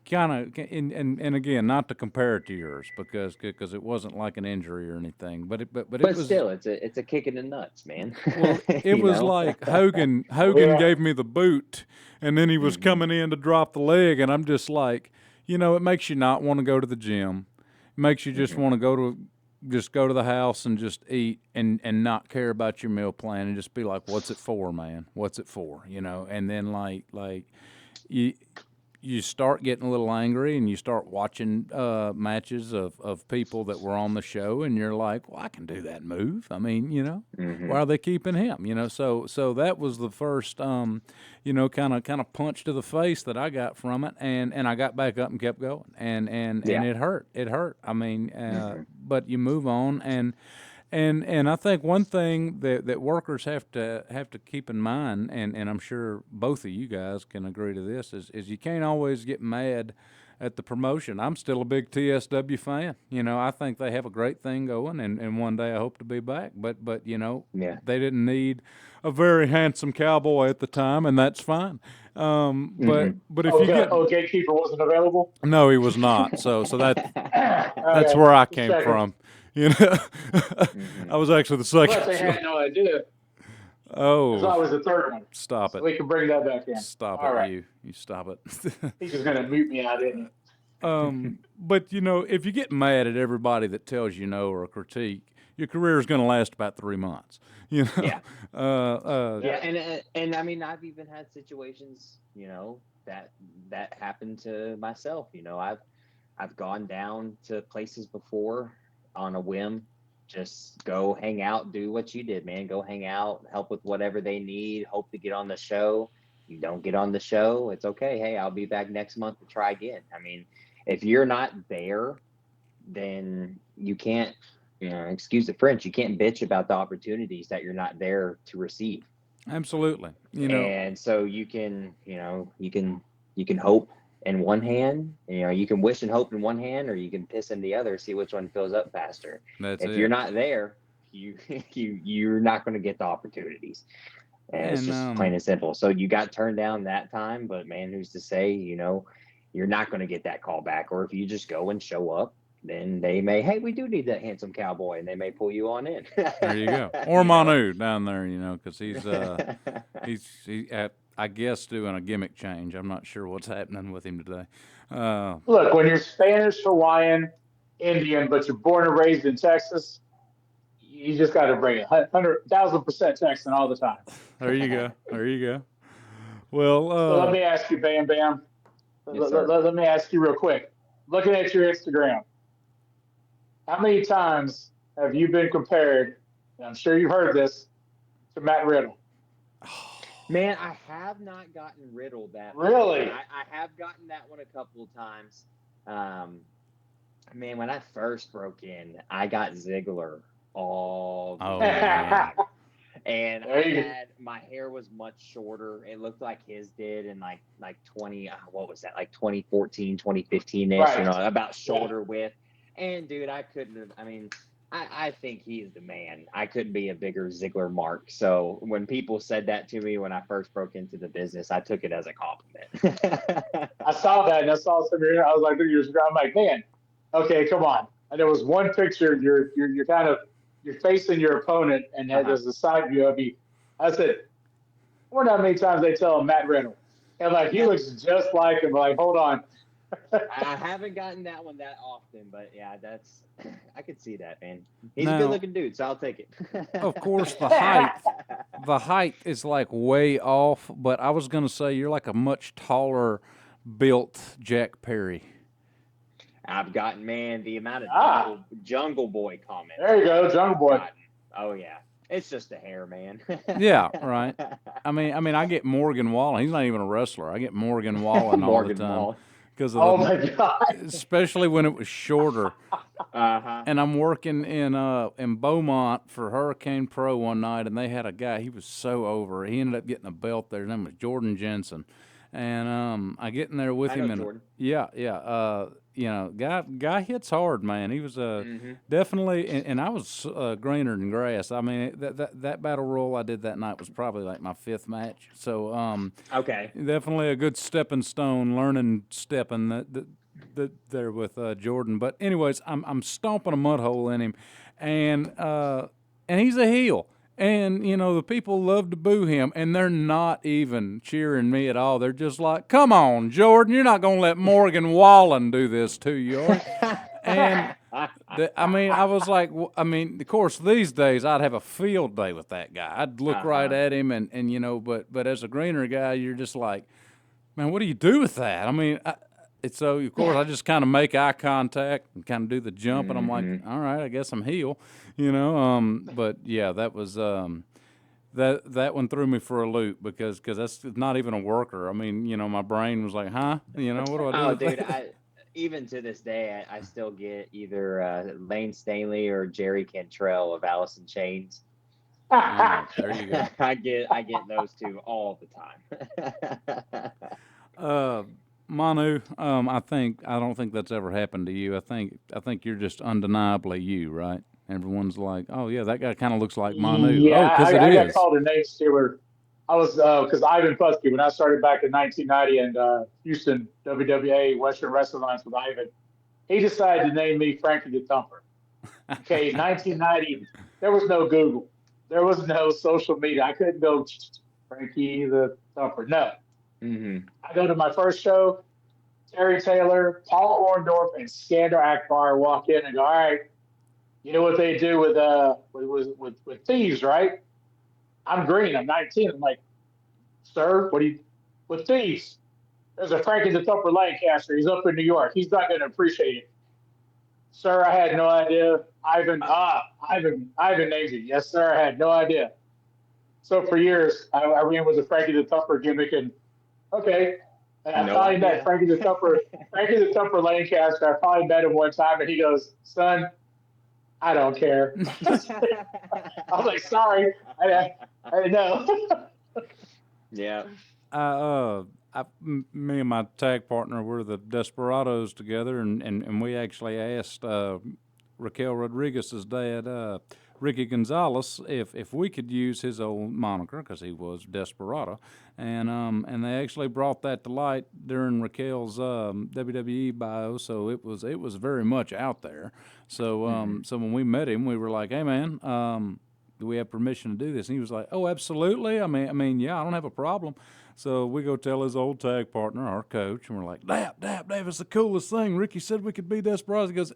kind of, and again, not to compare it to yours because it wasn't like an injury or anything, but it But was. still, it's a kick in the nuts, man. Well, it you was know. like Hogan Yeah. gave me the boot, and then he was Hmm. coming in to drop the leg, and I'm just like, it makes you not want to go to the gym. It makes you just Hmm. want to go to the house and just eat and not care about your meal plan and just be like, what's it for, man? What's it for? And then like you you start getting a little angry and you start watching matches of people that were on the show and you're like, well, I can do that move. I mean, why Hmm. are they keeping him? So that was the first kind of punch to the face that I got from it, and I got back up and kept going, and Yeah. it hurt. I mean, Hmm. but you move on, and I think one thing that workers have to keep in mind, and I'm sure both of you guys can agree to this, is you can't always get mad at the promotion. I'm still a big TSW fan. I think they have a great thing going, and one day I hope to be back. But Yeah. they didn't need a very handsome cowboy at the time, and that's fine. But Hmm. but if you get Gatekeeper wasn't available. no, he was not. So that's Okay, where I just came checking. from. You know, Hmm. I was actually the I'm second glad they choice. had no idea. Because Oh, I was the third one, stop so it. we can bring that back in. Stop All it, right, you stop it. he's just gonna mute me out, isn't But if you get mad at everybody that tells you no or a critique, your career is going to last about 3 months. You know, Yeah. he? Yeah, Yeah. and I mean, I've even had situations, that happened to myself. I've gone down to places before on a whim. Just go hang out, do what you did, man. Go hang out, help with whatever they need, hope to get on the show. You don't get on the show, it's okay. Hey, I'll be back next month to try again. I mean, if you're not there, then you can't, excuse the French, you can't bitch about the opportunities that you're not there to receive. absolutely. And so you can hope in one hand, you can wish and hope in one hand, or you can piss in the other, see which one fills up faster. That's If you're it. not there, you you're not going to get the opportunities. And it's And just plain and simple. So you got turned down that time, but man, who's to say, you're not going to get that call back. Or if you just go and show up, then they may, hey, we do need that handsome cowboy, and they may pull you on in. there you go. Or you know? Manu down there, because he at I guess doing a gimmick change. I'm not sure what's happening with him today. Uh, Look, when you're Spanish, Hawaiian, Indian, but you're born and raised in Texas, you just got to bring it 100,000% Texan all the time. there you go. There you go. Well, So let me ask you, Bam Bam. Yes, sir. Let me ask you real quick. Looking at your Instagram, how many times have you been compared? And I'm sure you've heard this to Matt Riddle. Man, I have not gotten riddled that one. Really? I have gotten that one a couple of times. Um, man, when I first broke in, I got Ziggler all the Oh time. man. And There you my hair was much shorter. It looked like his did in like 20, what was that? Like 2014, 2015-ish, right. about Yeah. shoulder width. And dude, I couldn't have, I mean, I think he's the man. I couldn't be a bigger Ziggler mark. So when people said that to me when I first broke into the business, I took it as a compliment. I saw that and I saw some of your, I was like, I'm like, man, okay, come on. And there was one picture, you're kind of, you're facing your opponent and Uh-huh. there's a side view of you. I said, I wonder how many times they tell him Matt Riddle. And like, he Yeah. looks just like him. Like, hold on. I haven't gotten that one that often, but yeah, I could see that, man. He's a good Now, looking dude, so I'll take it. of course, the height is like way off, but I was gonna say you're like a much taller built Jack Perry. I've gotten, man, the amount of Ah, jungle boy comments there you that go, Jungle I've Boy. gotten. Oh yeah, it's just the hair, man. Yeah, right. I mean, I get Morgan Wallen. He's not even a wrestler. I get Morgan Wallen all the Morgan time Wall. because of Oh my God. especially when it was shorter. Uh-huh. And I'm working in Beaumont for Hurricane Pro one night, and they had a guy. He was so over. He ended up getting a belt there. His name was Jordan Jensen, and I get in there with I him, know and Jordan. guy hits hard, man. He was definitely, and I was greener than grass. I mean, that battle royal I did that night was probably like my 5th match. So Okay. definitely a good stepping stone, learning stepping that there with Jordan. But anyways, I'm stomping a mud hole in him, and he's a heel. And the people love to boo him, and they're not even cheering me at all. They're just like, "Come on, Jordan, you're not gonna let Morgan Wallen do this to you, are you?" And I was like, of course, these days I'd have a field day with that guy. I'd look right at him, and but as a greener guy, you're just like, man, what do you do with that? So of course I just kind of make eye contact and kind of do the jump, and I'm like, all right, I guess I'm heel, But yeah, that was that one threw me for a loop because that's not even a worker. I mean, my brain was like, huh, what do I do? Oh, With dude, that? even to this day, I still get either Lane Stanley or Jerry Cantrell of Alice in Chains. There you go. I get those two all the time. Manu, I don't think that's ever happened to you. I think you're just undeniably you, right? Everyone's like, oh yeah, that guy kind of looks like Manu. Yeah, Oh, because it I got is. called a name stealer. I was because Ivan Putski when I started back in 1990 in Houston WWA Western Wrestling Alliance with Ivan. He decided to name me Frankie the Thumper. Okay, 1990, there was no Google, there was no social media. I couldn't go Frankie the Thumper. No, I go to my first show. Terry Taylor, Paul Orndorff, and Skander Akbar walk in and go, all right, you know what they do with thieves, right? I'm green. I'm 19. I'm like, sir, what do you with thieves? There's a Frankie the Thumper Lancaster. He's up in New York. He's not going to appreciate it. Sir, I had no idea. Ivan named you. Yes, sir. I had no idea. So for years, I ran with the Frankie the Thumper gimmick, and okay, and I No finally met idea. Frankie the Thumper Lancaster. I finally met him one time, and he goes, "Son, I don't care." I was like, "Sorry, I didn't know." Yeah. Me and my tag partner were the Desperados together, and we actually asked Raquel Rodriguez's dad, Ricky Gonzalez, if we could use his old moniker because he was Desperado, and they actually brought that to light during Raquel's WWE bio, so it was very much out there. So so when we met him, we were like, hey man. Do we have permission to do this? And he was like, "Oh, absolutely. Yeah, I don't have a problem." So we go tell his old tag partner, our coach, and we're like, "Dap, it's the coolest thing. Ricky said we could be Desperados." He goes,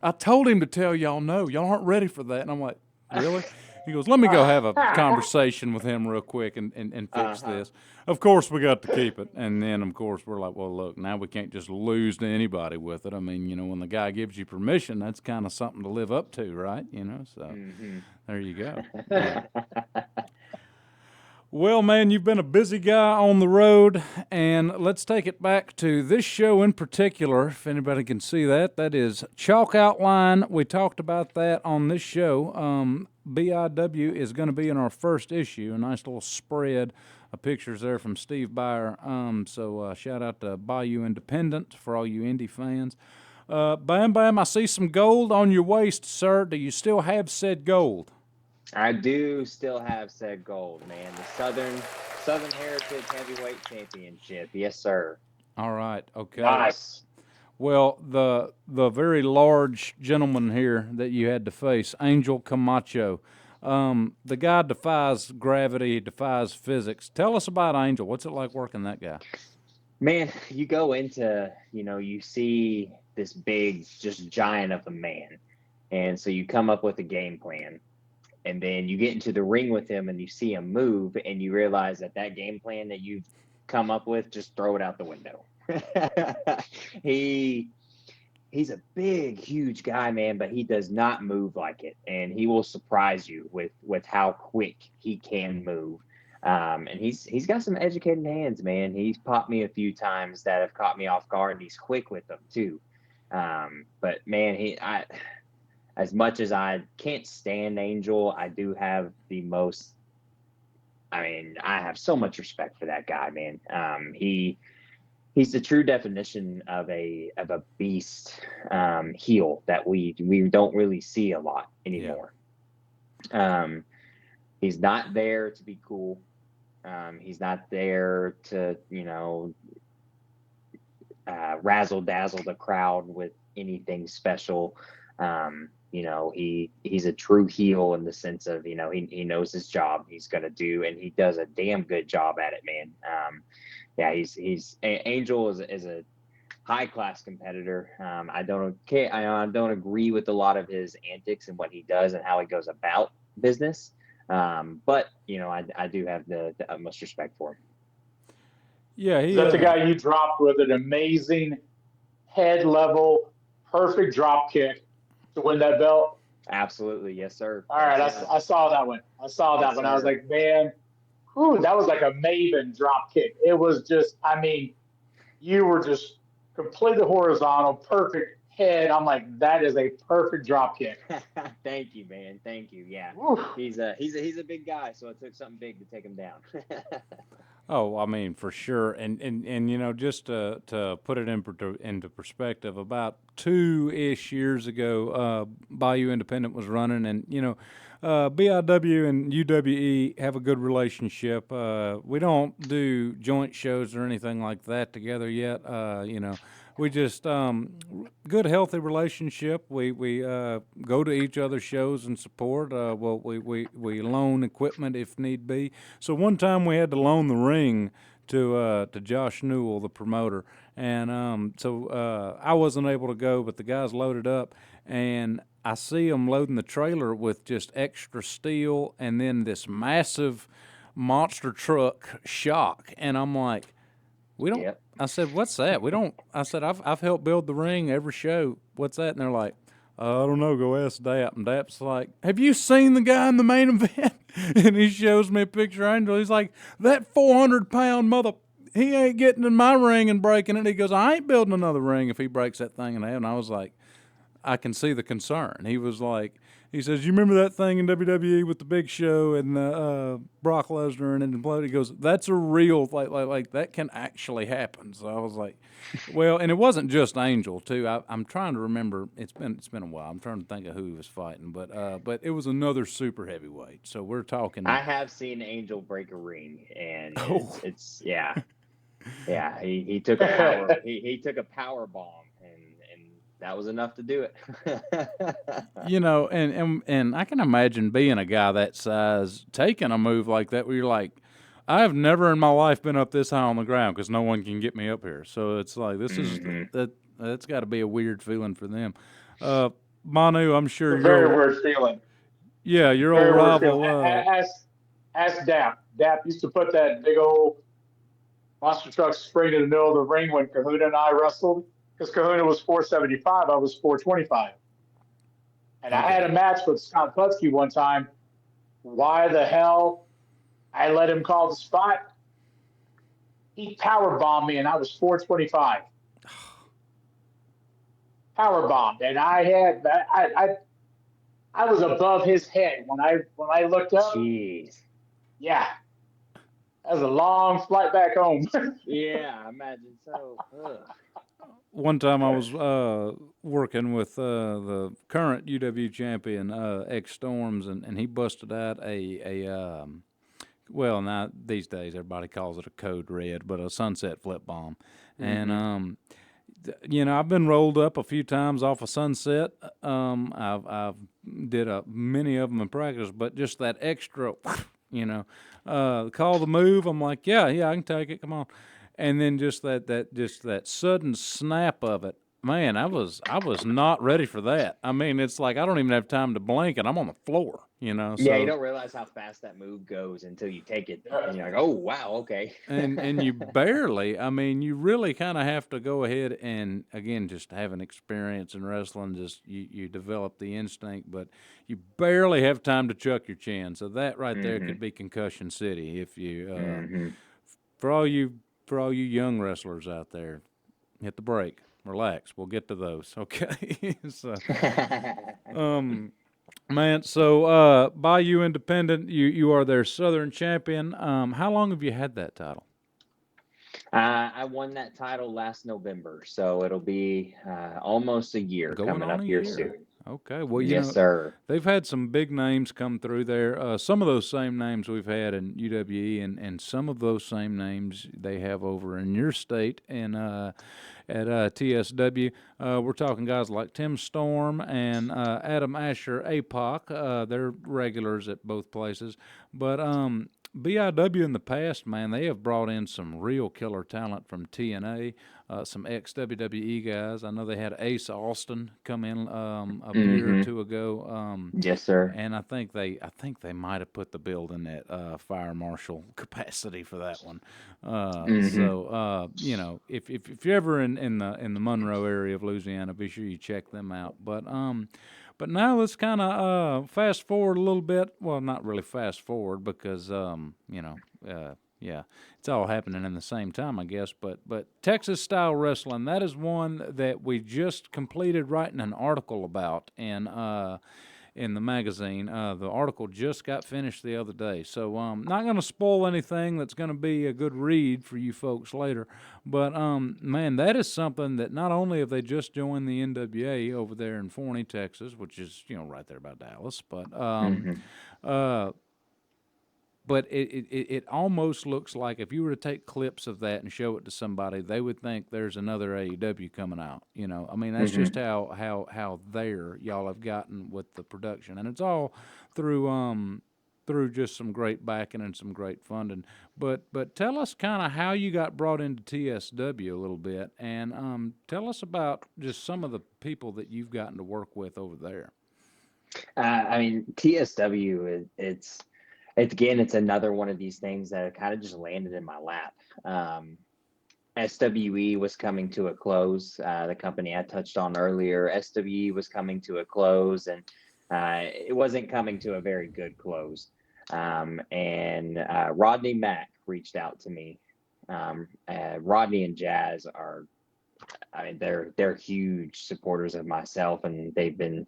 "I told him to tell y'all no. Y'all aren't ready for that." And I'm like, "Really?" He goes, "Let me go have a conversation with him real quick and fix this." Of course, we got to keep it. And then, of course, we're like, well, look, now we can't just lose to anybody with it. I mean, when the guy gives you permission, that's kind of something to live up to, right? So there you go. Yeah. Well, man, you've been a busy guy on the road, and let's take it back to this show in particular. If anybody can see that, that is Chalk Outline. We talked about that on this show. BIW is going to be in our first issue, a nice little spread of pictures there from Steve Byer. So shout out to Bayou Independent for all you indie fans. Bam Bam, I see some gold on your waist, sir. Do you still have said gold? I do still have said gold, man. The Southern Heritage Heavyweight Championship. Yes, sir. All right. Okay. Nice. Well, the very large gentleman here that you had to face, Angel Camacho, the guy defies gravity, defies physics. Tell us about Angel. What's it like working that guy? Man, you go into, you see this big, just giant of a man. And so you come up with a game plan. And then you get into the ring with him and you see him move and you realize that game plan that you've come up with, just throw it out the window. He's a big, huge guy, man, but he does not move like it. And he will surprise you with how quick he can move. And he's got some educated hands, man. He's popped me a few times that have caught me off guard, and he's quick with them too. But man, as much as I can't stand Angel, I do have the most I mean, I have so much respect for that guy, man. He's the true definition of a beast heel that we don't really see a lot anymore. He's not there to be cool. He's not there to, razzle dazzle the crowd with anything special. He's a true heel in the sense of, he knows his job. He's going to do, and he does a damn good job at it, man. Angel is a high class competitor. I don't agree with a lot of his antics and what he does and how he goes about business. But I do have the utmost respect for him. Yeah, Is that the guy you dropped with an amazing head level, perfect drop kick to win that belt? Absolutely, yes, sir. All right, I saw that one. I saw that one. I was like, man, that was like a Maven drop kick. It was just, I mean, you were just completely horizontal, perfect head. I'm like, that is a perfect drop kick. Thank you, man. Thank you. Yeah, he's a big guy, so it took something big to take him down. Oh, I mean, for sure. And just to put it into perspective, about 2-ish years ago, Bayou Independent was running, and, BIW and UWE have a good relationship. We don't do joint shows or anything like that together yet. We just good, healthy relationship. We go to each other's shows and support. We loan equipment if need be. So one time we had to loan the ring to Josh Newell, the promoter, and so I wasn't able to go, but the guys loaded up, and I see them loading the trailer with just extra steel, and then this massive monster truck shock, and I'm like, we don't. Yep. I said, "What's that?" We don't. I said, "I've helped build the ring every show. What's that?" And they're like, "I don't know. Go ask Dap." And Dap's like, "Have you seen the guy in the main event?" And he shows me a picture of Angel. He's like, "That 400-pound mother. He ain't getting in my ring and breaking it." He goes, "I ain't building another ring if he breaks that thing in half." And I was like, I can see the concern. He was like, he says, "You remember that thing in WWE with the Big Show and Brock Lesnar and it imploded?" He goes, "That's a real, like that can actually happen." So I was like, well, and it wasn't just Angel too. I'm trying to remember. It's been a while. I'm trying to think of who he was fighting, but it was another super heavyweight. So we're talking. I have seen Angel break a ring, and it's yeah. He took a power he took a power bomb, and that was enough to do it. And I can imagine being a guy that size taking a move like that where you're like, I have never in my life been up this high on the ground because no one can get me up here. So it's like this is that's got to be a weird feeling for them. Manu, I'm sure It's a very weird feeling. Yeah, your old rival. Ask Dap. Dap used to put that big old monster truck spring in the middle of the ring when Kahuna and I wrestled, because Kahuna was 475, I was 425. And I had a match with Scott Putski one time. Why the hell I let him call the spot? He power bombed me, and I was 425. Power bombed, and I was above his head when I looked up. Jeez. Yeah. That was a long flight back home. Yeah, I imagine so. Ugh. One time I was working with the current UW champion, X Storms, and he busted out well, now these days everybody calls it a code red, but a sunset flip bomb. Mm-hmm. And I've been rolled up a few times off a sunset. I've did many of them in practice, but just that extra, call the move. I'm like, yeah, I can take it. Come on. And then just that sudden snap of it, man, I was not ready for that. I mean, it's like I don't even have time to blink, and I'm on the floor. So, yeah, you don't realize how fast that move goes until you take it, and you're like, oh wow, okay. and you barely. I mean, you really kind of have to go ahead and again just have an experience in wrestling. Just you develop the instinct, but you barely have time to chuck your chin. So that right there could be concussion city if you for all you young wrestlers out there, hit the brake, relax. We'll get to those, okay? So, Man, so Bayou Independent, you are their Southern champion. How long have you had that title? I won that title last November, so it'll be almost a year Going coming on up a here year. soon. Okay. Well, Yes, sir. they've had some big names come through there. Some of those same names we've had in UWE, and some of those same names they have over in your state and at TSW. We're talking guys like Tim Storm and Adam Asher APOC. They're regulars at both places. But BIW in the past, man, they have brought in some real killer talent from TNA, some ex WWE guys. I know they had Ace Austin come in a year or Mm-hmm. two ago. Yes, sir. And I think they might have put the building at fire marshal capacity for that one. Mm-hmm. If you're ever in the Monroe area of Louisiana, be sure you check them out. But now let's kind of fast forward a little bit. Well, not really fast forward because yeah, it's all happening in the same time, I guess. But Texas style wrestling, that is one that we just completed writing an article about in the magazine. The article just got finished the other day, so not going to spoil anything that's going to be a good read for you folks later. But man, that is something that not only have they just joined the NWA over there in Forney, Texas, which is right there by Dallas, Mm-hmm. uh, but it almost looks like if you were to take clips of that and show it to somebody, they would think there's another AEW coming out. I mean that's Mm-hmm. just how there y'all have gotten with the production, and it's all through just some great backing and some great funding. But tell us kind of how you got brought into TSW a little bit, and tell us about just some of the people that you've gotten to work with over there. I mean, TSW, it's again, it's another one of these things that kind of just landed in my lap. Um, SWE was coming to a close. The company I touched on earlier, SWE was coming to a close, and it wasn't coming to a very good close. And Rodney Mack reached out to me. Rodney and Jazz are, I mean, they're huge supporters of myself, and they've been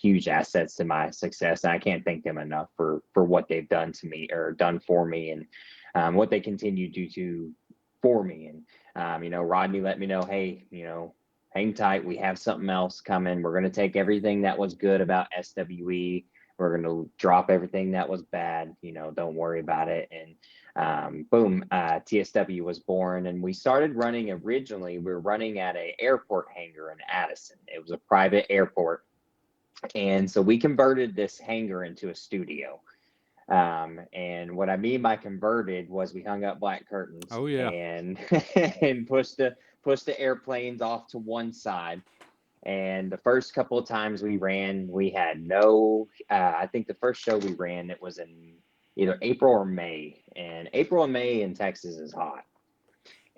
huge assets to my success. And I can't thank them enough for what they've done to me or done for me, and what they continue to do for me. And Rodney let me know, hey, hang tight. We have something else coming. We're going to take everything that was good about SWE. We're going to drop everything that was bad. Don't worry about it. And boom, TSW was born, and we started running. Originally, we were running at a airport hangar in Addison. It was a private airport, and so we converted this hangar into a studio. And what I mean by converted was we hung up black curtains Oh yeah. and and pushed the airplanes off to one side. And the first couple of times we ran, we had no. I think the first show we ran, it was in either April or May, and April and May in Texas is hot,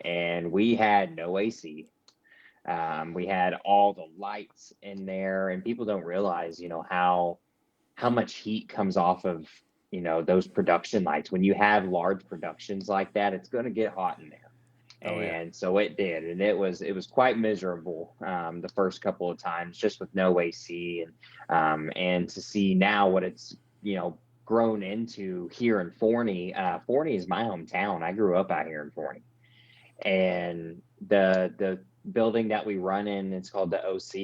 and we had no AC. We had all the lights in there, and people don't realize, how much heat comes off of those production lights. When you have large productions like that, it's going to get hot in there. Oh yeah. And so it did, and it was quite miserable the first couple of times, just with no AC, and to see now what it's grown into here in Forney. Forney is my hometown. I grew up out here in Forney, and the building that we run in, it's called the OC.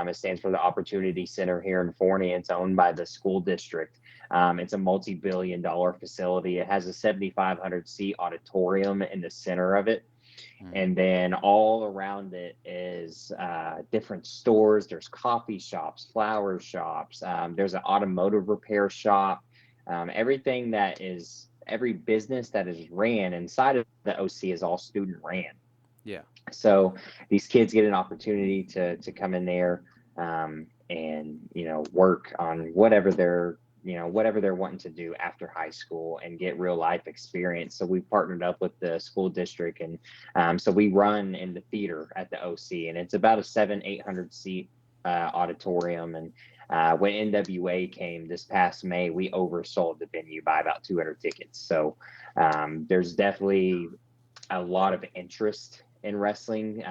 It stands for the Opportunity Center here in Forney. It's owned by the school district. It's a multi-billion-dollar facility. It has a 7,500 seat auditorium in the center of it. Mm-hmm. And then all around it is different stores. There's coffee shops, flower shops. There's an automotive repair shop. Every business that is ran inside of the OC is all student ran. Yeah. So these kids get an opportunity to come in there, and work on whatever they're wanting to do after high school and get real life experience. So we partnered up with the school district, and so we run in the theater at the OC, and it's about a 700-800 seat auditorium. And when NWA came this past May, we oversold the venue by about 200 tickets. So there's definitely a lot of interest in wrestling.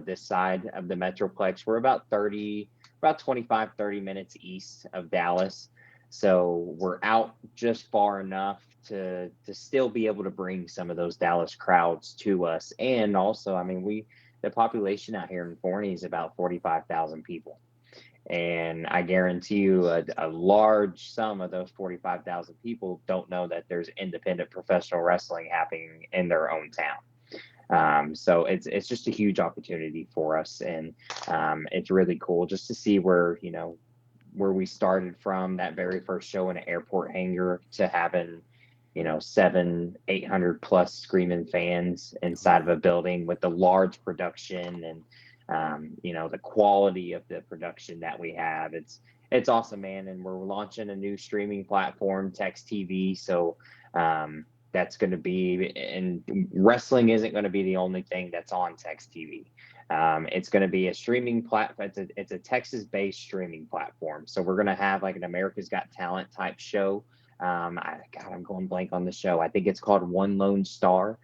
This side of the Metroplex, we're about 25, 30 minutes east of Dallas. So we're out just far enough to still be able to bring some of those Dallas crowds to us. And also, I mean, the population out here in Forney is about 45,000 people. And I guarantee you a large sum of those 45,000 people don't know that there's independent professional wrestling happening in their own town. So it's just a huge opportunity for us. And it's really cool just to see where we started from that very first show in an airport hangar to having 800 plus screaming fans inside of a building with the large production and the quality of the production that we have. It's awesome, man. And we're launching a new streaming platform, Text TV. So that's going to be, and wrestling isn't going to be the only thing that's on Text TV. It's going to be a streaming platform. It's a Texas-based streaming platform. So we're going to have like an America's Got Talent type show. I'm going blank on the show. I think it's called One Lone Star.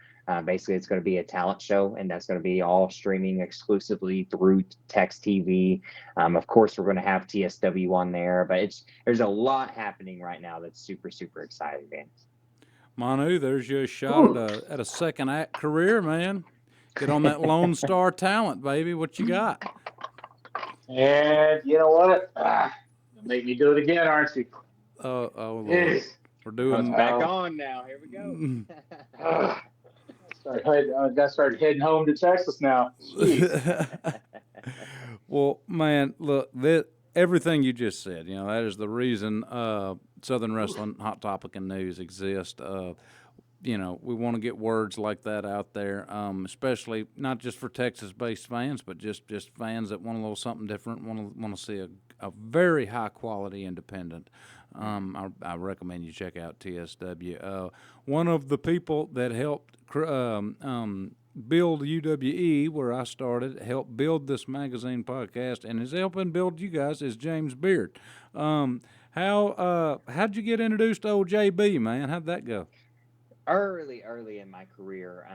Basically, it's going to be a talent show, and that's going to be all streaming exclusively through Text TV. Of course, we're going to have TSW on there, but there's a lot happening right now that's super, super exciting, man. Manu, there's your shot at a second act career, man. Get on that Lone Star Talent, baby. What you got? And you know what? You'll make me do it again, aren't you? Lord. We're Oh, doing it's back on now. Here we go. I got started heading home to Texas now. Well, man, look, everything you just said, that is the reason Southern Wrestling Hot Topic and News exist. We want to get words like that out there, especially not just for Texas-based fans, but just fans that want a little something different, want to see a very high-quality independent. I recommend you check out TSW. One of the people that helped build UWE, where I started, helped build this magazine podcast, and is helping build you guys, is James Beard. How'd you get introduced to old JB, man? How'd that go? Early in my career.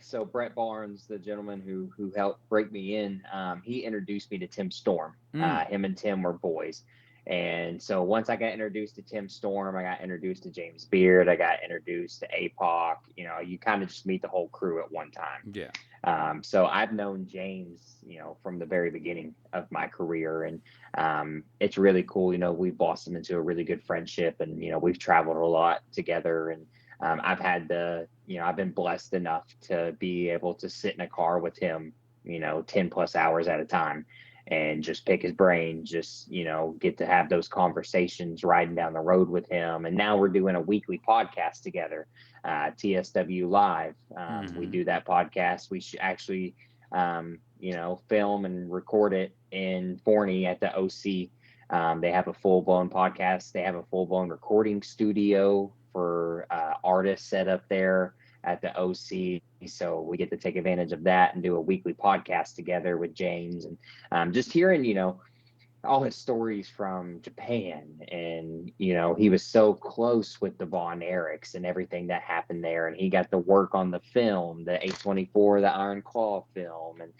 So Brett Barnes, the gentleman who helped break me in, he introduced me to Tim Storm. Him and Tim were boys. And so once I got introduced to Tim Storm, I got introduced to James Beard, I got introduced to APOC. You kind of just meet the whole crew at one time. Yeah. So I've known James, from the very beginning of my career. And it's really cool. We've blossomed into a really good friendship, and, we've traveled a lot together. And I've had I've been blessed enough to be able to sit in a car with him, 10 plus hours at a time and just pick his brain, just, get to have those conversations riding down the road with him. And now we're doing a weekly podcast together, TSW Live. We do that podcast. We should actually, film and record it in Forney at the OC. They have a full-blown podcast. They have a full-blown recording studio for artists set up there at the OC. So we get to take advantage of that and do a weekly podcast together with James, and just hearing, all his stories from Japan. And, he was so close with the Von Erichs and everything that happened there. And he got to work on the film, the A24, the Iron Claw film. And,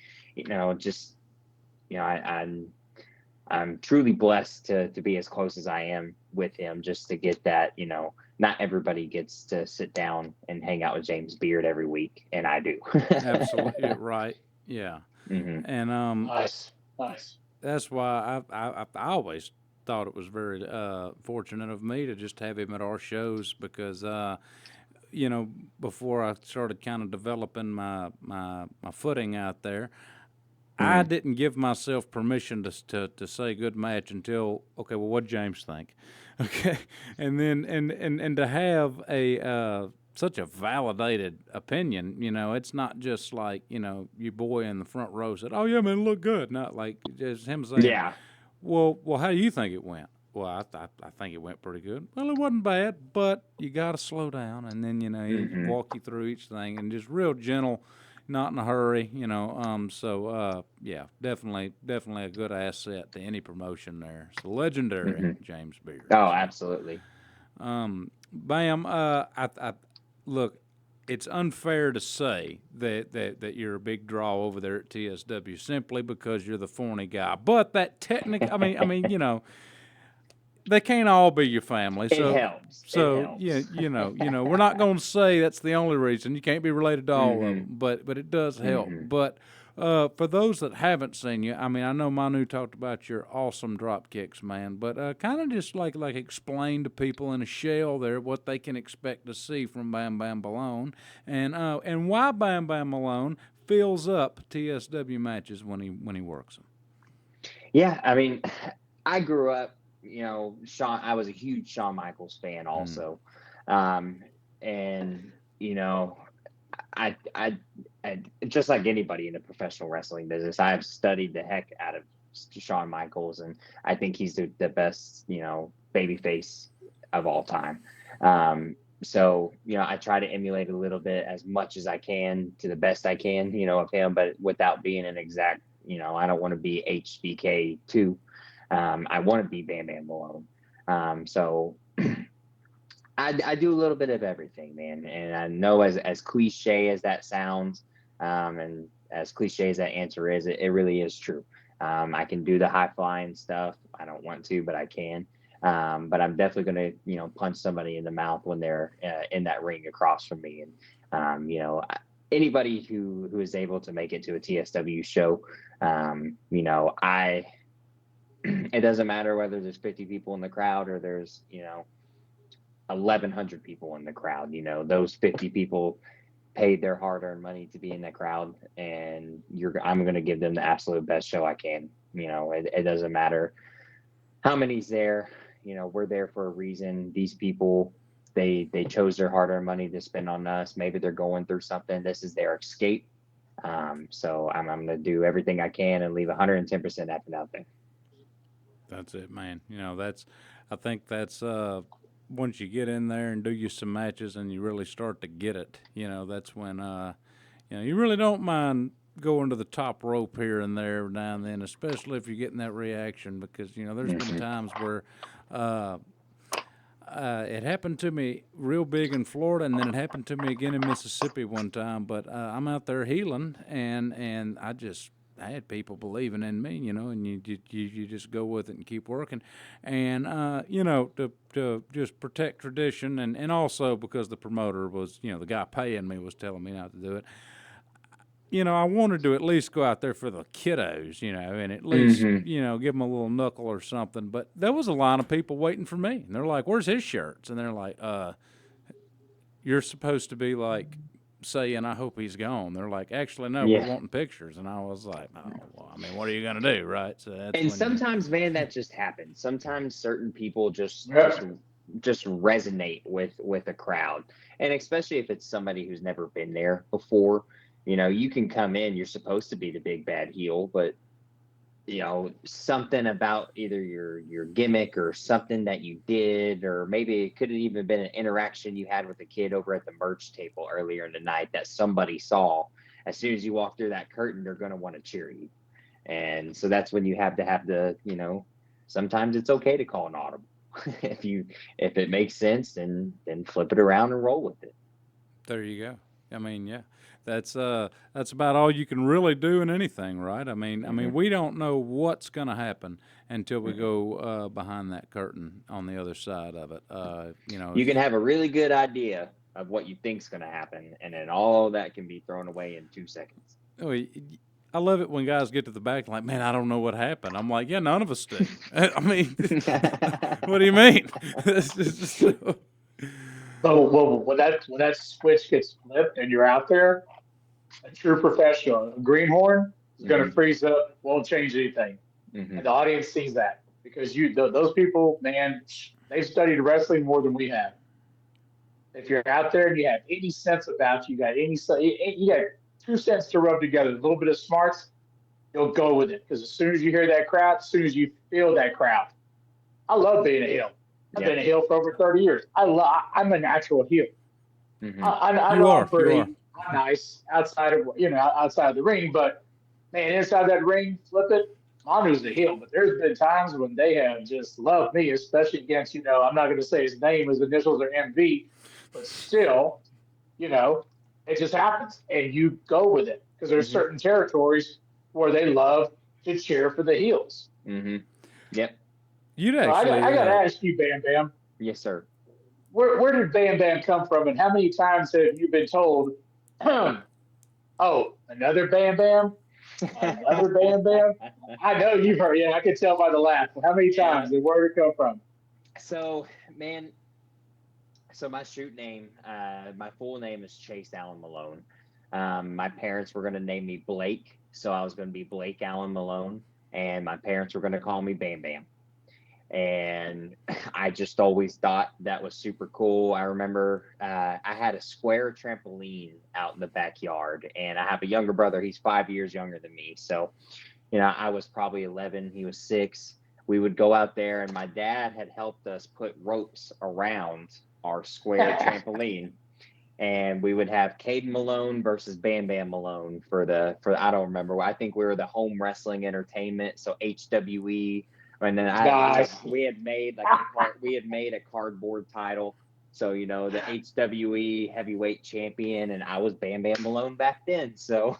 I'm truly blessed to be as close as I am with him, just to get that, not everybody gets to sit down and hang out with James Beard every week, and I do. Absolutely right. Yeah. Mm-hmm. And Nice. That's why I always thought it was very fortunate of me to just have him at our shows, because before I started kind of developing my footing out there, I didn't give myself permission to say good match until, okay, well, what'd James think? Okay. And then, and to have such a validated opinion, it's not just like, your boy in the front row said, oh yeah, man, look good. Not like just him saying, Yeah. Well, how do you think it went? Well, I think it went pretty good. Well, it wasn't bad, but you got to slow down. And then, he walk you through each thing, and just real gentle, not in a hurry, yeah, definitely a good asset to any promotion there. It's legendary, James Beard. Oh, absolutely. Bam, look, it's unfair to say that you're a big draw over there at TSW simply because you're the thorny guy. But that technical, they can't all be your family. It So, helps. yeah, we're not going to say that's the only reason. You can't be related to all of them, but it does help. But for those that haven't seen you, I know Manu talked about your awesome drop kicks, man. But kind of just like explain to people in a shell there what they can expect to see from Bam Bam Malone, and why Bam Bam Malone fills up TSW matches when he works them. Yeah, I grew up, Shawn. I was a huge Shawn Michaels fan, also, and I just like anybody in the professional wrestling business, I've studied the heck out of Shawn Michaels, and I think he's the best, babyface of all time. So, I try to emulate a little bit as much as I can to the best I can, of him, but without being an exact, I don't want to be HBK 2. I want to be Bam Bam Malone. So I do a little bit of everything, man. And I know as cliche as that sounds, and as cliche as that answer is, it really is true. I can do the high flying stuff. I don't want to, but I can. But I'm definitely going to, punch somebody in the mouth when they're in that ring across from me. And, anybody who is able to make it to a TSW show, it doesn't matter whether there's 50 people in the crowd or there's, 1,100 people in the crowd. Those 50 people paid their hard-earned money to be in the crowd, and I'm going to give them the absolute best show I can. It doesn't matter how many's there. We're there for a reason. These people, they chose their hard-earned money to spend on us. Maybe they're going through something. This is their escape. So I'm going to do everything I can and leave 110% effort out there. That's it, man. I think that's once you get in there and do you some matches and you really start to get it, that's when you really don't mind going to the top rope here and there every now and then, especially if you're getting that reaction, because there's been times where it happened to me real big in Florida, and then it happened to me again in Mississippi one time. But I'm out there healing, and I had people believing in me, and you just go with it and keep working, and to just protect tradition, and also because the promoter was, the guy paying me was telling me not to do it. I wanted to at least go out there for the kiddos, and at least, give them a little knuckle or something. But there was a line of people waiting for me, and they're like, "Where's his shirts?" And they're like, "You're supposed to be like saying, I hope he's gone." They're like, "Actually, no, we're wanting pictures." And I was like, "Oh, well, what are you gonna do, right?" So that's and sometimes, man, that just happens. Sometimes certain people just resonate with a crowd, and especially if it's somebody who's never been there before. You can come in, you're supposed to be the big bad heel, but something about either your gimmick or something that you did, or maybe it could have even been an interaction you had with a kid over at the merch table earlier in the night that somebody saw. As soon as you walk through that curtain, they're going to want to cheer you. And so that's when you have to have the, sometimes it's okay to call an audible. if it makes sense, then flip it around and roll with it. There you go. Yeah. That's about all you can really do in anything, right? We don't know what's going to happen until we go behind that curtain on the other side of it. You can have a really good idea of what you think's going to happen, and then all that can be thrown away in 2 seconds. Oh, I love it when guys get to the back like, "Man, I don't know what happened." I'm like, "Yeah, none of us do." What do you mean? Well, when that switch gets flipped and you're out there, a true professional, a greenhorn is going to freeze up, won't change anything, and the audience sees that because those people, man, they've studied wrestling more than we have. If you're out there and you have any sense about you got 2 cents to rub together, a little bit of smarts, you'll go with it because as soon as you hear that crowd, as soon as you feel that crowd, I love being a heel. I've been a heel for over 30 years. I'm a natural heel. I'm pretty nice outside of the ring, but man, inside that ring, flip it. Manu's the heel, but there's been times when they have just loved me, especially against I'm not going to say his name, his initials are MV, but still, It just happens, and you go with it because there's Mm-hmm. certain territories where they love to cheer for the heels. Mm-hmm. Yep. You'd So I actually, got to ask you, Bam Bam, Yes, sir. where did Bam Bam come from, and how many times have you been told, "Oh, another Bam Bam, another Bam Bam"? I know you've heard. Yeah, I can tell by the laugh. How many Yeah. times, and where did it come from? So, man, so my shoot name, my full name is Chase Allen Malone. My parents were going to name me Blake, so I was going to be Blake Allen Malone, and my parents were going to call me Bam Bam. And I just always thought that was super cool. I remember I had a square trampoline out in the backyard, and I have a younger brother. He's 5 years younger than me, so I was probably 11. He was 6. We would go out there, and my dad had helped us put ropes around our square trampoline, and we would have Caden Malone versus Bam Bam Malone for I don't remember. I think we were the home wrestling entertainment, so HWE. And then Nice. we had made we had made a cardboard title. So the HWE heavyweight champion, and I was Bam Bam Malone back then. So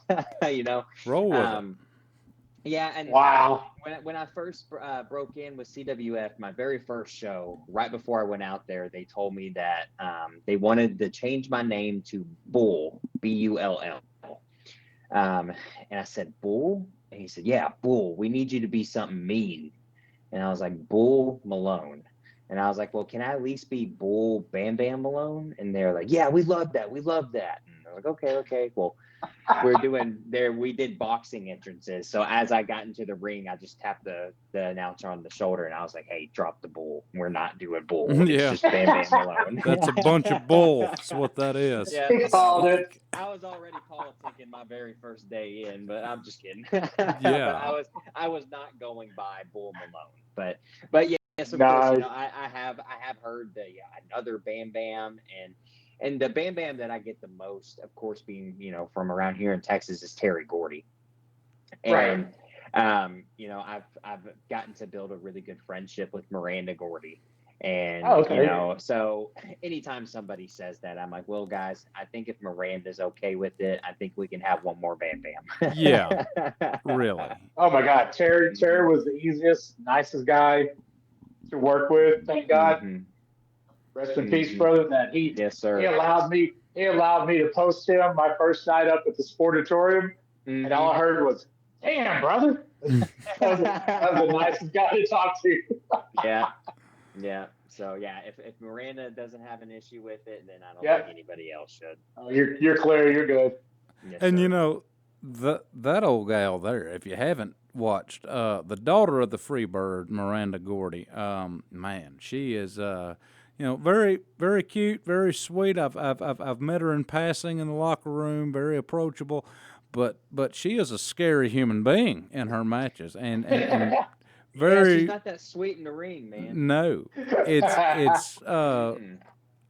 roll with it. Yeah, and Wow. when I first broke in with CWF, my very first show, right before I went out there, they told me that they wanted to change my name to Bull, Bull. And I said, Bull? And he said, yeah, Bull. We need you to be something mean. And I was like, Bull Malone. And I was like, well, can I at least be Bull Bam Bam Malone? And they're like, yeah, we love that. We love that. And I was like, okay. Well, we did boxing entrances. So as I got into the ring, I just tapped the announcer on the shoulder, and I was like, hey, drop the bull. We're not doing bull. It's Yeah. just Bam Bam Malone. That's a bunch of bull. That's what that is. Yeah, He called it. I was already politicking my very first day in, but I'm just kidding. Yeah. But I was not going by Bull Malone. But yes, of Nice. course, I have heard the another Bam Bam, and the Bam Bam that I get the most, of course, being from around here in Texas, is Terry Gordy. And I've gotten to build a really good friendship with Miranda Gordy. And so anytime somebody says that, I'm like, well, guys, I think if Miranda's okay with it, I think we can have one more Bam Bam. Yeah, really. Oh my God, Terry was the easiest, nicest guy to work with. Thank God. Mm-hmm. Rest in peace, brother. That Yes, sir. He allowed me to post him my first night up at the Sportatorium, and all I heard was, "Damn, brother." that was the nicest guy to talk to. Yeah. So if Miranda doesn't have an issue with it, then I don't think anybody else should. Oh, you're clear. You're good. Yes, And sir. that old gal there, if you haven't watched, the daughter of the Freebird, Miranda Gordy, man, she is very, very cute, very sweet. I've met her in passing in the locker room, very approachable, but she is a scary human being in her matches, and very. She's not that sweet in the ring, man. No, it's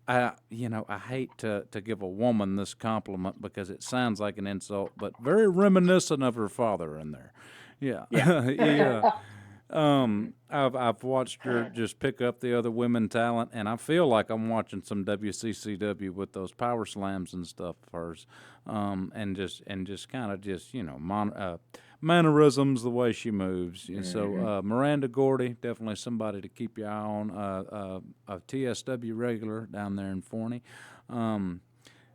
I hate to give a woman this compliment because it sounds like an insult, but very reminiscent of her father in there. Yeah. I've watched her just pick up the other women talent, and I feel like I'm watching some WCCW with those power slams and stuff of hers, and just kind of mannerisms, the way she moves. Mm-hmm. So Miranda Gordy, definitely somebody to keep your eye on. A TSW regular down there in Forney.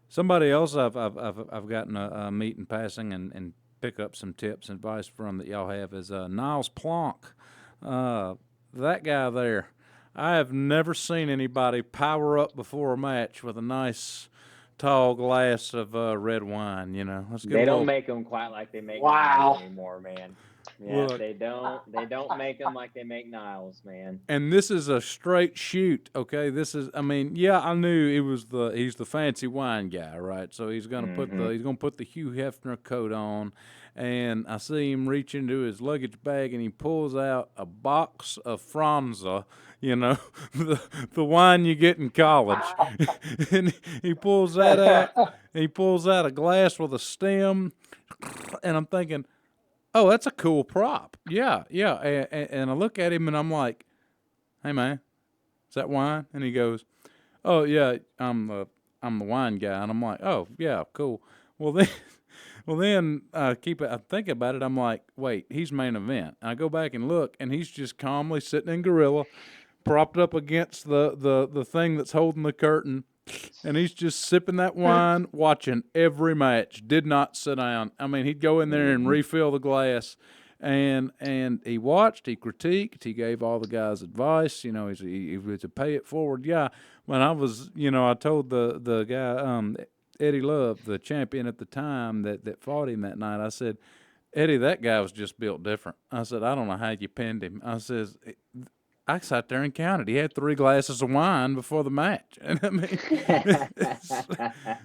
Somebody else I've gotten a meet in passing and pick up some tips and advice from that y'all have is Niles Plonk. That guy there, I have never seen anybody power up before a match with a nice tall glass of red wine. They don't make them quite like they make Niles anymore, man. Yeah, look, they don't make them like they make Niles, man. And this is a straight shoot, okay? I knew he's the fancy wine guy, right? So he's gonna put the Hugh Hefner coat on, and I see him reach into his luggage bag and he pulls out a box of Franza, the wine you get in college, and he pulls that out. He pulls out a glass with a stem, and I'm thinking, oh, that's a cool prop. Yeah. And I look at him and I'm like, hey, man, is that wine? And he goes, oh, yeah, I'm I'm the wine guy, and I'm like, oh yeah, cool. Well then, well then, I think about it. I'm like, wait, he's main event. And I go back and look, and he's just calmly sitting in gorilla, propped up against the thing that's holding the curtain, and he's just sipping that wine, watching every match. Did not sit down. I mean, he'd go in there and refill the glass, and he watched, he critiqued, he gave all the guys advice. You know, he was a pay it forward guy. When I was, I told the guy, Eddie Love, the champion at the time that fought him that night, I said, Eddie, that guy was just built different. I said, I don't know how you pinned him. I says, I sat there and counted. He had 3 glasses of wine before the match. And I mean,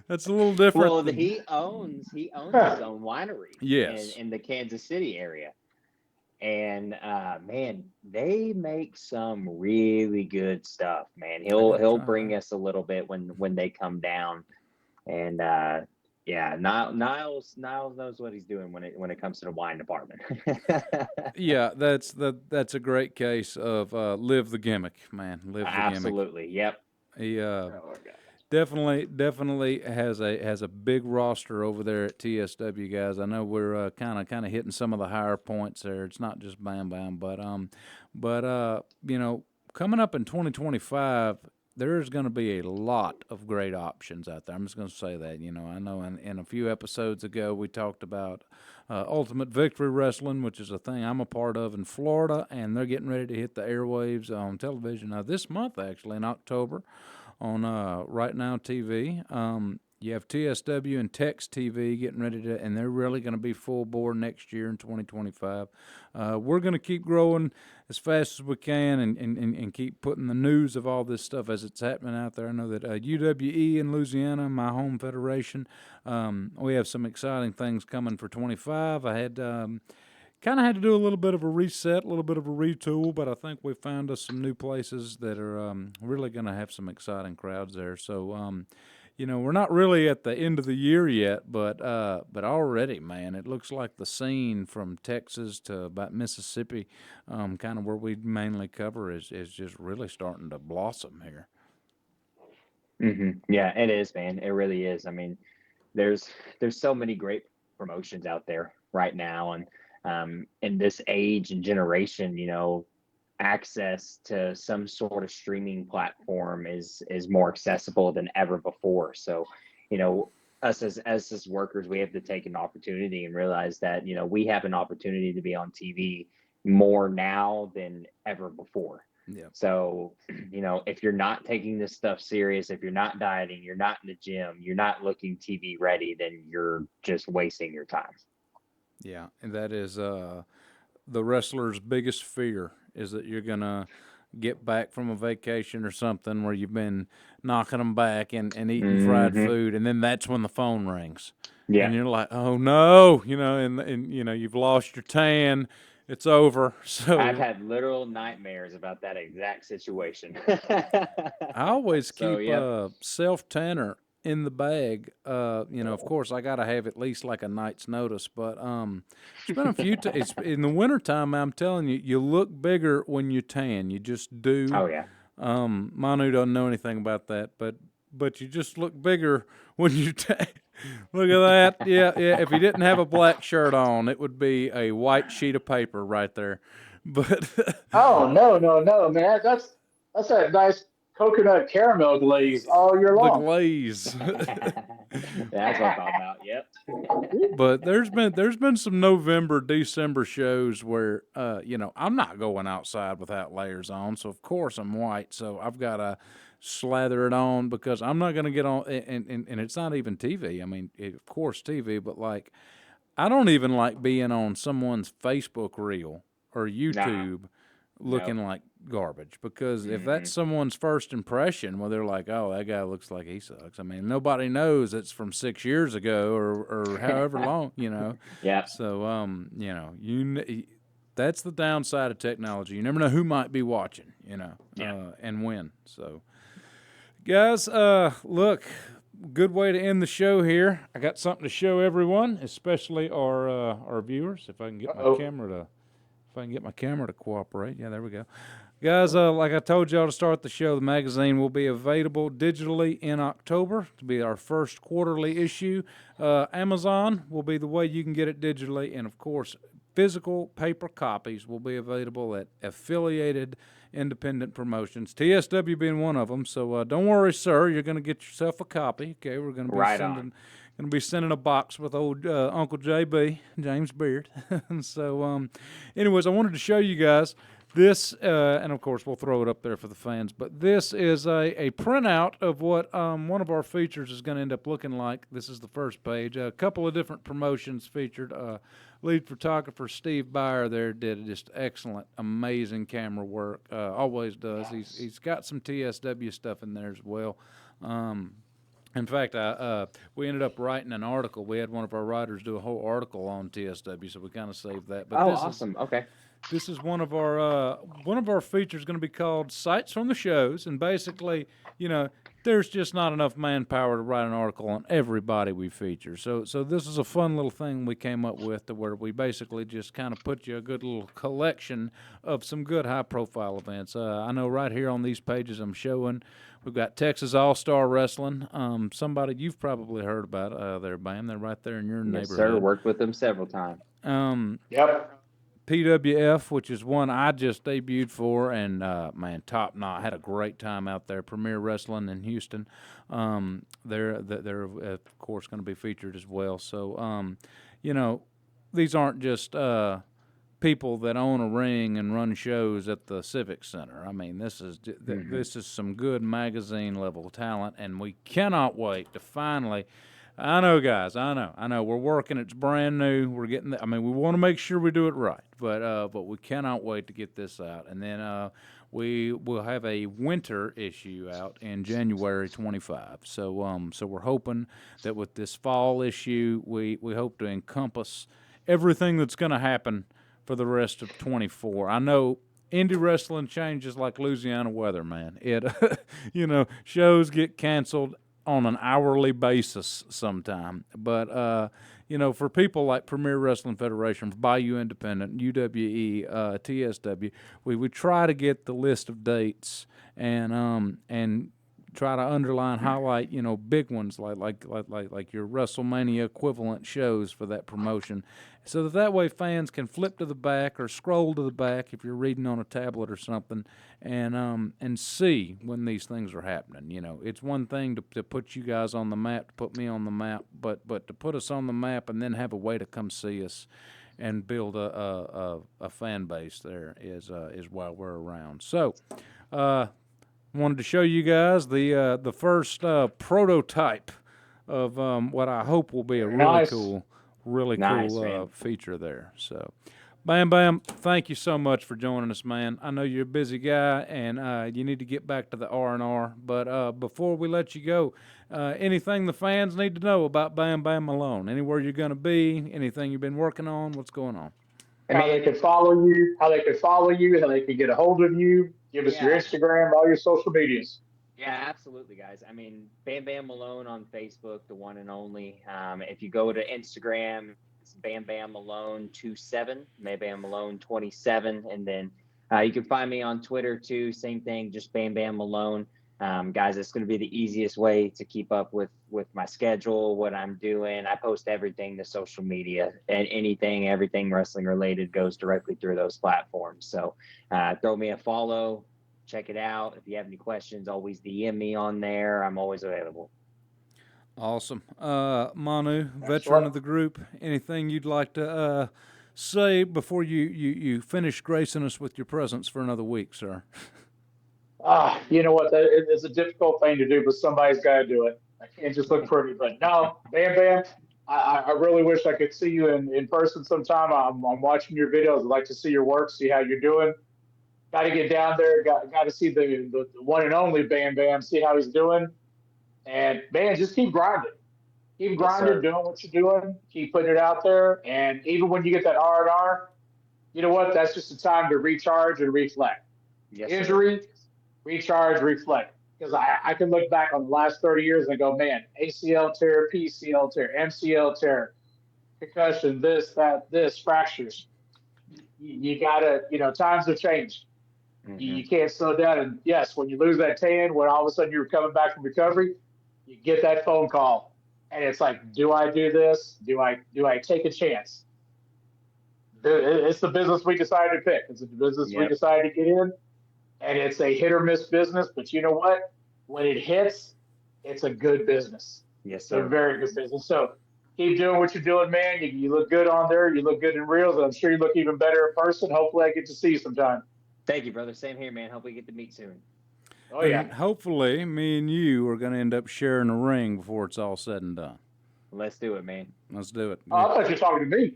that's a little different. Well, he owns his own winery. Yes. In the Kansas City area. And man, they make some really good stuff, man. He'll bring us a little bit when they come down. And yeah, Niles knows what he's doing when it comes to the wine department. Yeah, that's a great case of live the gimmick, man. Live the gimmick. Absolutely. Yep. He definitely has a big roster over there at TSW, guys. I know we're kind of hitting some of the higher points there. It's not just Bam Bam, but coming up in 2025. There's going to be a lot of great options out there. I'm just going to say that. I know in a few episodes ago we talked about Ultimate Victory Wrestling, which is a thing I'm a part of in Florida, and they're getting ready to hit the airwaves on television this month, actually, in October on Right Now TV. You have TSW and Tex TV getting ready to, and they're really going to be full bore next year in 2025. We're going to keep growing as fast as we can and keep putting the news of all this stuff as it's happening out there. I know that UWE in Louisiana, my home federation, we have some exciting things coming for 25. I had kind of had to do a little bit of a reset, a little bit of a retool, but I think we found us some new places that are really going to have some exciting crowds there. So, we're not really at the end of the year yet, but already, man, it looks like the scene from Texas to about Mississippi, kind of where we mainly cover, is just really starting to blossom here. Mm-hmm. Yeah, it is, man. It really is. I mean, there's so many great promotions out there right now, and in this age and generation, access to some sort of streaming platform is more accessible than ever before. So, us as workers, we have to take an opportunity and realize that, we have an opportunity to be on TV more now than ever before. Yeah. So, if you're not taking this stuff serious, if you're not dieting, you're not in the gym, you're not looking TV ready, then you're just wasting your time. Yeah. And that is the wrestler's biggest fear, is that you're going to get back from a vacation or something where you've been knocking them back and eating fried food, and then that's when the phone rings. Yeah. And you're like, oh, no, and you've lost your tan. It's over. So I've had literal nightmares about that exact situation. I always keep a self-tanner in the bag. Of course, I got to have at least like a night's notice. But it's been a few times. In the wintertime, I'm telling you, you look bigger when you tan. You just do. Oh, yeah. Manu doesn't know anything about that, but you just look bigger when you tan. Look at that. Yeah. If he didn't have a black shirt on, it would be a white sheet of paper right there. But oh, no, man. That's that nice coconut caramel glaze all year long. The glaze. That's what I'm talking about. Yep. But there's been some November, December shows where I'm not going outside without layers on, so of course I'm white, so I've got to slather it on because I'm not going to get on, and it's not even TV. I mean, of course TV, but like I don't even like being on someone's Facebook reel or YouTube looking like garbage, because if that's someone's first impression, well, they're like, oh, that guy looks like he sucks. I mean, nobody knows it's from 6 years ago or however long, Yeah. So that's the downside of technology. You never know who might be watching, and when. So guys, look, good way to end the show here. I got something to show everyone, especially our viewers. If I can get my camera to if I can get my camera to cooperate. Yeah, there we go. Guys, like I told y'all to start the show, the magazine will be available digitally in October to be our first quarterly issue. Amazon will be the way you can get it digitally, and of course, physical paper copies will be available at affiliated independent promotions, TSW being one of them. So don't worry, sir, you're going to get yourself a copy. Okay, we're going to be sending a box with old Uncle JB, James Beard. And so, anyways, I wanted to show you guys this, and of course, we'll throw it up there for the fans. But this is a printout of what one of our features is going to end up looking like. This is the first page. A couple of different promotions featured. Lead photographer Steve Byer there did just excellent, amazing camera work. Always does. Yes. He's got some TSW stuff in there as well. In fact, we ended up writing an article. We had one of our writers do a whole article on TSW, so we kind of saved that. But awesome. Okay. This is one of our features going to be called Sights from the Shows, and basically, there's just not enough manpower to write an article on everybody we feature. So this is a fun little thing we came up with to where we basically just kind of put you a good little collection of some good high-profile events. I know right here on these pages I'm showing, we've got Texas All-Star Wrestling, somebody you've probably heard about there, Bam. They're right there in your neighborhood. Yes, sir. Worked with them several times. Yep. PWF, which is one I just debuted for, and man, top notch. Had a great time out there. Premier Wrestling in Houston. They're of course going to be featured as well. So, these aren't just people that own a ring and run shows at the Civic Center. I mean, this is some good magazine level talent, and we cannot wait to finally. I know, guys. I know. We're working. It's brand new. We're getting. We want to make sure we do it right, but we cannot wait to get this out. And then we will have a winter issue out in January 25. So we're hoping that with this fall issue, we hope to encompass everything that's going to happen for the rest of 24. I know. Indie wrestling changes like Louisiana weather, man. It, shows get canceled on an hourly basis sometime. But, for people like Premier Wrestling Federation, Bayou Independent, UWE, TSW, we try to get the list of dates and try to underline, highlight, big ones like your WrestleMania equivalent shows for that promotion, so that way fans can flip to the back or scroll to the back if you're reading on a tablet or something, and see when these things are happening. It's one thing to put you guys on the map, to put me on the map, but to put us on the map and then have a way to come see us and build a fan base there is why we're around. So. Wanted to show you guys the first prototype of what I hope will be a really cool feature there. So, Bam Bam, thank you so much for joining us, man. I know you're a busy guy and you need to get back to the R&R. But before we let you go, anything the fans need to know about Bam Bam Malone? Anywhere you're going to be? Anything you've been working on? What's going on? How they can follow you, how they can get a hold of you. Give us your Instagram, all your social medias. Yeah, absolutely, guys. Bam Bam Malone on Facebook, the one and only. If you go to Instagram, it's Bam Bam Malone 27, Bam Bam Malone 27, and then you can find me on Twitter too. Same thing, just Bam Bam Malone. Guys, it's going to be the easiest way to keep up with my schedule, what I'm doing. I post everything to social media, and everything wrestling related goes directly through those platforms. So throw me a follow, check it out. If you have any questions, always DM me on there. I'm always available. Awesome. Manu, veteran of the group, anything you'd like to say before you finish gracing us with your presence for another week, sir? You know what? It's a difficult thing to do, but somebody's got to do it. I can't just look pretty. But no, Bam Bam, I really wish I could see you in person sometime. I'm watching your videos. I'd like to see your work, see how you're doing. Got to get down there. Got to see the one and only Bam Bam, see how he's doing. And, man, just keep grinding. Keep grinding, doing what you're doing. Keep putting it out there. And even when you get that R&R, you know what? That's just a time to recharge and reflect. Yes, Injury, recharge, reflect. Because I can look back on the last 30 years and go, man, ACL tear, PCL tear, MCL tear, concussion, this, fractures. you gotta, times have changed. You can't slow down. And yes, when you lose that tan, when all of a sudden you're coming back from recovery, you get that phone call, and it's like, do I do this? Do I take a chance? It's the business we decided to pick. It's the business we Yep. decided to get in, and it's a hit or miss business. But you know what? When it hits, it's a good business. Yes, It's a sir. very good business. So keep doing what you're doing, man. You look good on there. You look good in reels. And I'm sure you look even better in person. Hopefully, I get to see you sometime. Thank you, brother. Same here, man. Hope we get to meet soon. Oh And yeah. hopefully, me and you are going to end up sharing a ring before it's all said and done. Let's do it, man. Let's do it. Oh, I thought you were talking to me.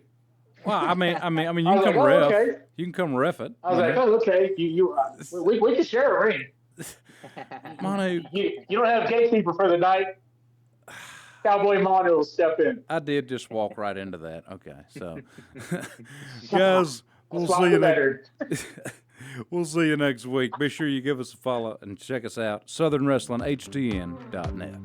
Well, I mean, you I can was come like, oh, ref. okay. You can come ref it. I was like, oh, okay. We can share a ring. Manu, You don't have gatekeeper for the night. Cowboy Manu will step in. I did just walk right into that. Okay, so guys, we'll That's why see I'm you better. we'll see you next week. Be sure you give us a follow and check us out. SouthernWrestlingHTN.net.